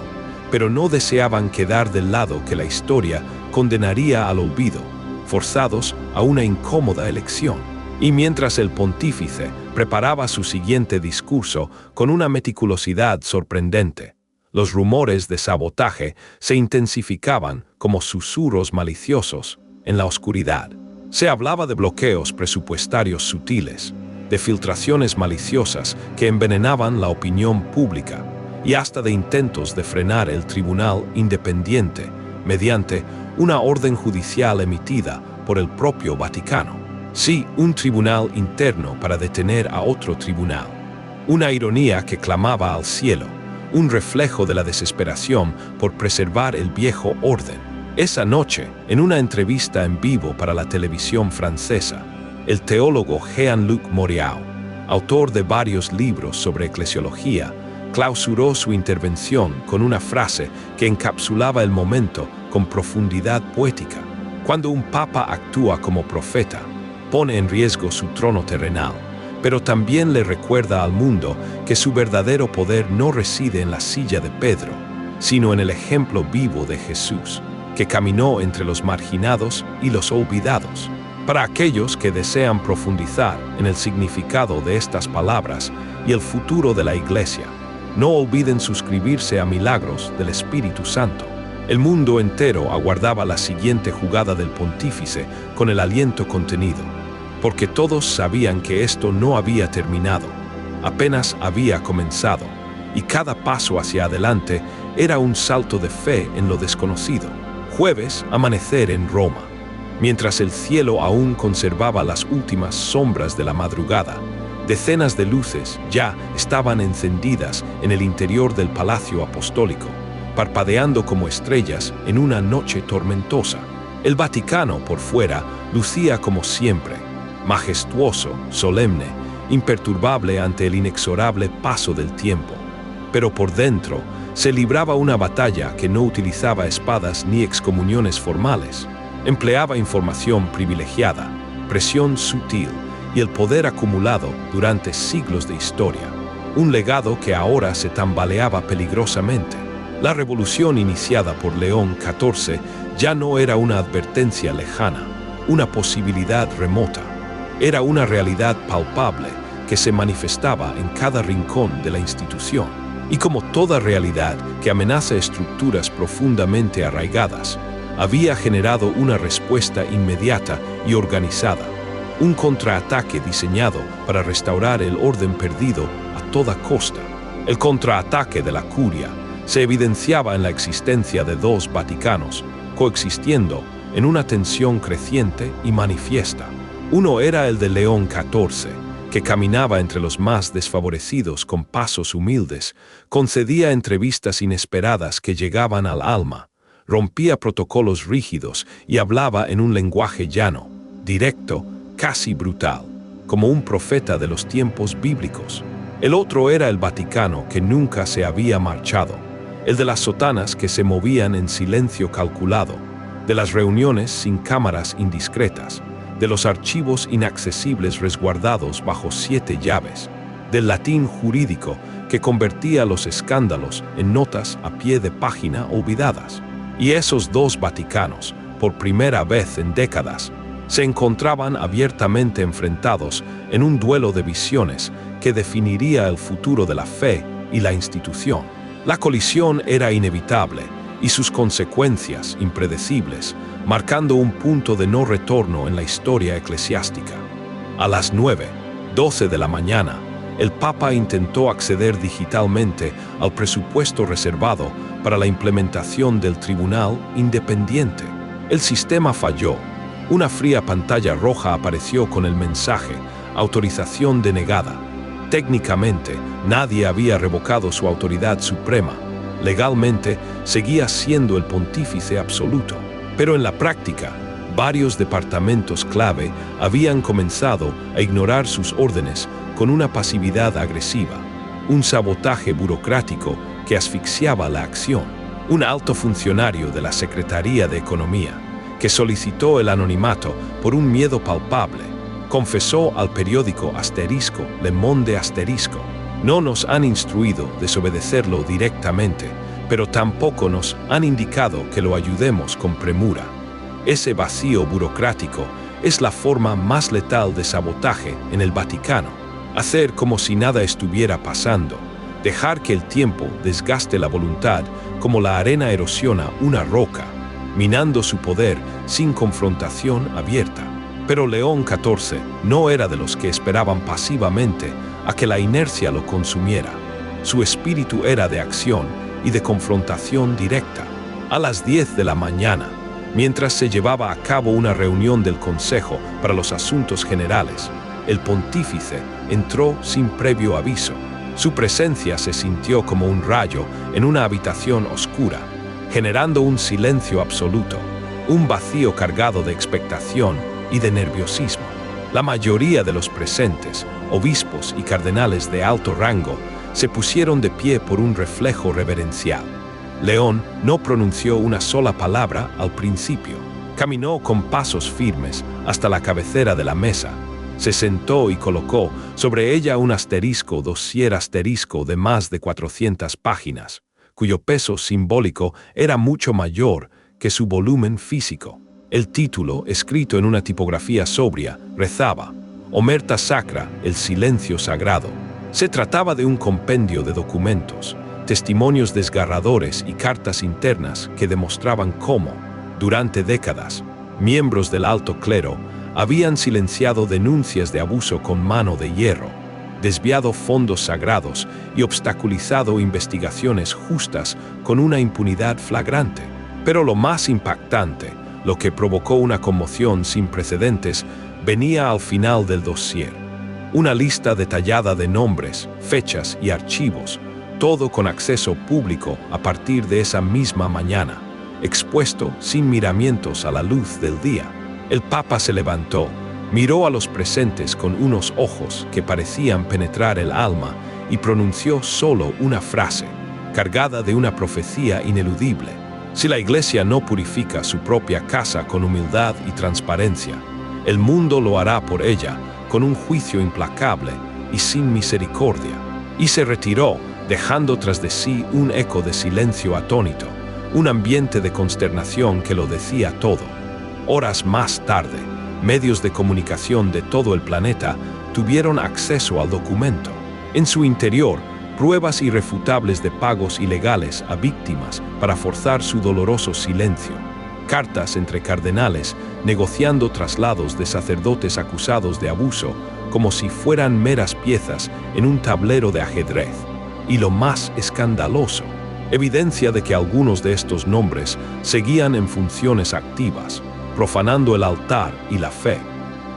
pero no deseaban quedar del lado que la historia condenaría al olvido, forzados a una incómoda elección. Y mientras el pontífice preparaba su siguiente discurso con una meticulosidad sorprendente, los rumores de sabotaje se intensificaban como susurros maliciosos en la oscuridad. Se hablaba de bloqueos presupuestarios sutiles, de filtraciones maliciosas que envenenaban la opinión pública y hasta de intentos de frenar el Tribunal Independiente mediante una orden judicial emitida por el propio Vaticano. Sí, un tribunal interno para detener a otro tribunal. Una ironía que clamaba al cielo, un reflejo de la desesperación por preservar el viejo orden. Esa noche, en una entrevista en vivo para la televisión francesa, el teólogo Jean-Luc Moriau, autor de varios libros sobre eclesiología, clausuró su intervención con una frase que encapsulaba el momento con profundidad poética. Cuando un papa actúa como profeta, pone en riesgo su trono terrenal, pero también le recuerda al mundo que su verdadero poder no reside en la silla de Pedro, sino en el ejemplo vivo de Jesús, que caminó entre los marginados y los olvidados. Para aquellos que desean profundizar en el significado de estas palabras y el futuro de la Iglesia, no olviden suscribirse a Milagros del Espíritu Santo. El mundo entero aguardaba la siguiente jugada del pontífice con el aliento contenido, porque todos sabían que esto no había terminado, apenas había comenzado, y cada paso hacia adelante era un salto de fe en lo desconocido. Jueves, amanecer en Roma. Mientras el cielo aún conservaba las últimas sombras de la madrugada, decenas de luces ya estaban encendidas en el interior del Palacio Apostólico, parpadeando como estrellas en una noche tormentosa. El Vaticano, por fuera, lucía como siempre, majestuoso, solemne, imperturbable ante el inexorable paso del tiempo. Pero por dentro se libraba una batalla que no utilizaba espadas ni excomuniones formales. Empleaba información privilegiada, presión sutil y el poder acumulado durante siglos de historia, un legado que ahora se tambaleaba peligrosamente. La revolución iniciada por León XIV ya no era una advertencia lejana, una posibilidad remota. Era una realidad palpable que se manifestaba en cada rincón de la institución. Y como toda realidad que amenaza estructuras profundamente arraigadas, había generado una respuesta inmediata y organizada, un contraataque diseñado para restaurar el orden perdido a toda costa. El contraataque de la curia se evidenciaba en la existencia de dos Vaticanos, coexistiendo en una tensión creciente y manifiesta. Uno era el de León XIV, que caminaba entre los más desfavorecidos con pasos humildes, concedía entrevistas inesperadas que llegaban al alma, rompía protocolos rígidos y hablaba en un lenguaje llano, directo, casi brutal, como un profeta de los tiempos bíblicos. El otro era el Vaticano que nunca se había marchado, el de las sotanas que se movían en silencio calculado, de las reuniones sin cámaras indiscretas, de los archivos inaccesibles resguardados bajo 7 llaves, del latín jurídico que convertía los escándalos en notas a pie de página olvidadas. Y esos dos Vaticanos, por primera vez en décadas, se encontraban abiertamente enfrentados en un duelo de visiones que definiría el futuro de la fe y la institución. La colisión era inevitable y sus consecuencias impredecibles, marcando un punto de no retorno en la historia eclesiástica. A las 9:12 de la mañana, el Papa intentó acceder digitalmente al presupuesto reservado para la implementación del Tribunal Independiente. El sistema falló. Una fría pantalla roja apareció con el mensaje «Autorización denegada». Técnicamente, nadie había revocado su autoridad suprema. Legalmente, seguía siendo el pontífice absoluto. Pero en la práctica, varios departamentos clave habían comenzado a ignorar sus órdenes con una pasividad agresiva, un sabotaje burocrático que asfixiaba la acción. Un alto funcionario de la Secretaría de Economía, que solicitó el anonimato por un miedo palpable, confesó al periódico asterisco Le Monde asterisco: «No nos han instruido desobedecerlo directamente, pero tampoco nos han indicado que lo ayudemos con premura». Ese vacío burocrático es la forma más letal de sabotaje en el Vaticano. Hacer como si nada estuviera pasando, dejar que el tiempo desgaste la voluntad como la arena erosiona una roca, minando su poder sin confrontación abierta. Pero León XIV no era de los que esperaban pasivamente a que la inercia lo consumiera. Su espíritu era de acción y de confrontación directa. A las 10 de la mañana, mientras se llevaba a cabo una reunión del Consejo para los Asuntos Generales, el pontífice entró sin previo aviso. Su presencia se sintió como un rayo en una habitación oscura, generando un silencio absoluto, un vacío cargado de expectación y de nerviosismo. La mayoría de los presentes, obispos y cardenales de alto rango, se pusieron de pie por un reflejo reverencial. León no pronunció una sola palabra al principio. Caminó con pasos firmes hasta la cabecera de la mesa, Se sentó y colocó sobre ella un dossier asterisco de más de 400 páginas, cuyo peso simbólico era mucho mayor que su volumen físico. El título, escrito en una tipografía sobria, rezaba: Omerta Sacra, el silencio sagrado. Se trataba de un compendio de documentos, testimonios desgarradores y cartas internas que demostraban cómo, durante décadas, miembros del alto clero habían silenciado denuncias de abuso con mano de hierro, desviado fondos sagrados y obstaculizado investigaciones justas con una impunidad flagrante. Pero lo más impactante, lo que provocó una conmoción sin precedentes, venía al final del dossier. Una lista detallada de nombres, fechas y archivos, todo con acceso público a partir de esa misma mañana, expuesto sin miramientos a la luz del día. El Papa se levantó, miró a los presentes con unos ojos que parecían penetrar el alma y pronunció solo una frase, cargada de una profecía ineludible: si la Iglesia no purifica su propia casa con humildad y transparencia, el mundo lo hará por ella, con un juicio implacable y sin misericordia. Y se retiró, dejando tras de sí un eco de silencio atónito, un ambiente de consternación que lo decía todo. Horas más tarde, medios de comunicación de todo el planeta tuvieron acceso al documento. En su interior, pruebas irrefutables de pagos ilegales a víctimas para forzar su doloroso silencio. Cartas entre cardenales negociando traslados de sacerdotes acusados de abuso como si fueran meras piezas en un tablero de ajedrez. Y lo más escandaloso, evidencia de que algunos de estos nombres seguían en funciones activas, profanando el altar y la fe.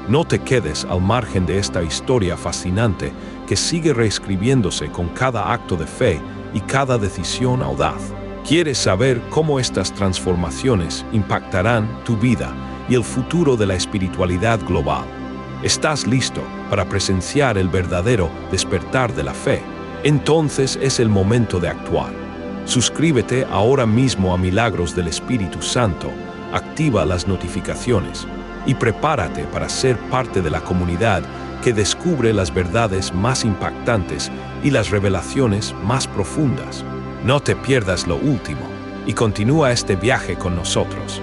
No te quedes al margen de esta historia fascinante que sigue reescribiéndose con cada acto de fe y cada decisión audaz. ¿Quieres saber cómo estas transformaciones impactarán tu vida y el futuro de la espiritualidad global? ¿Estás listo para presenciar el verdadero despertar de la fe? Entonces es el momento de actuar. Suscríbete ahora mismo a Milagros del Espíritu Santo, activa las notificaciones y prepárate para ser parte de la comunidad que descubre las verdades más impactantes y las revelaciones más profundas. No te pierdas lo último y continúa este viaje con nosotros.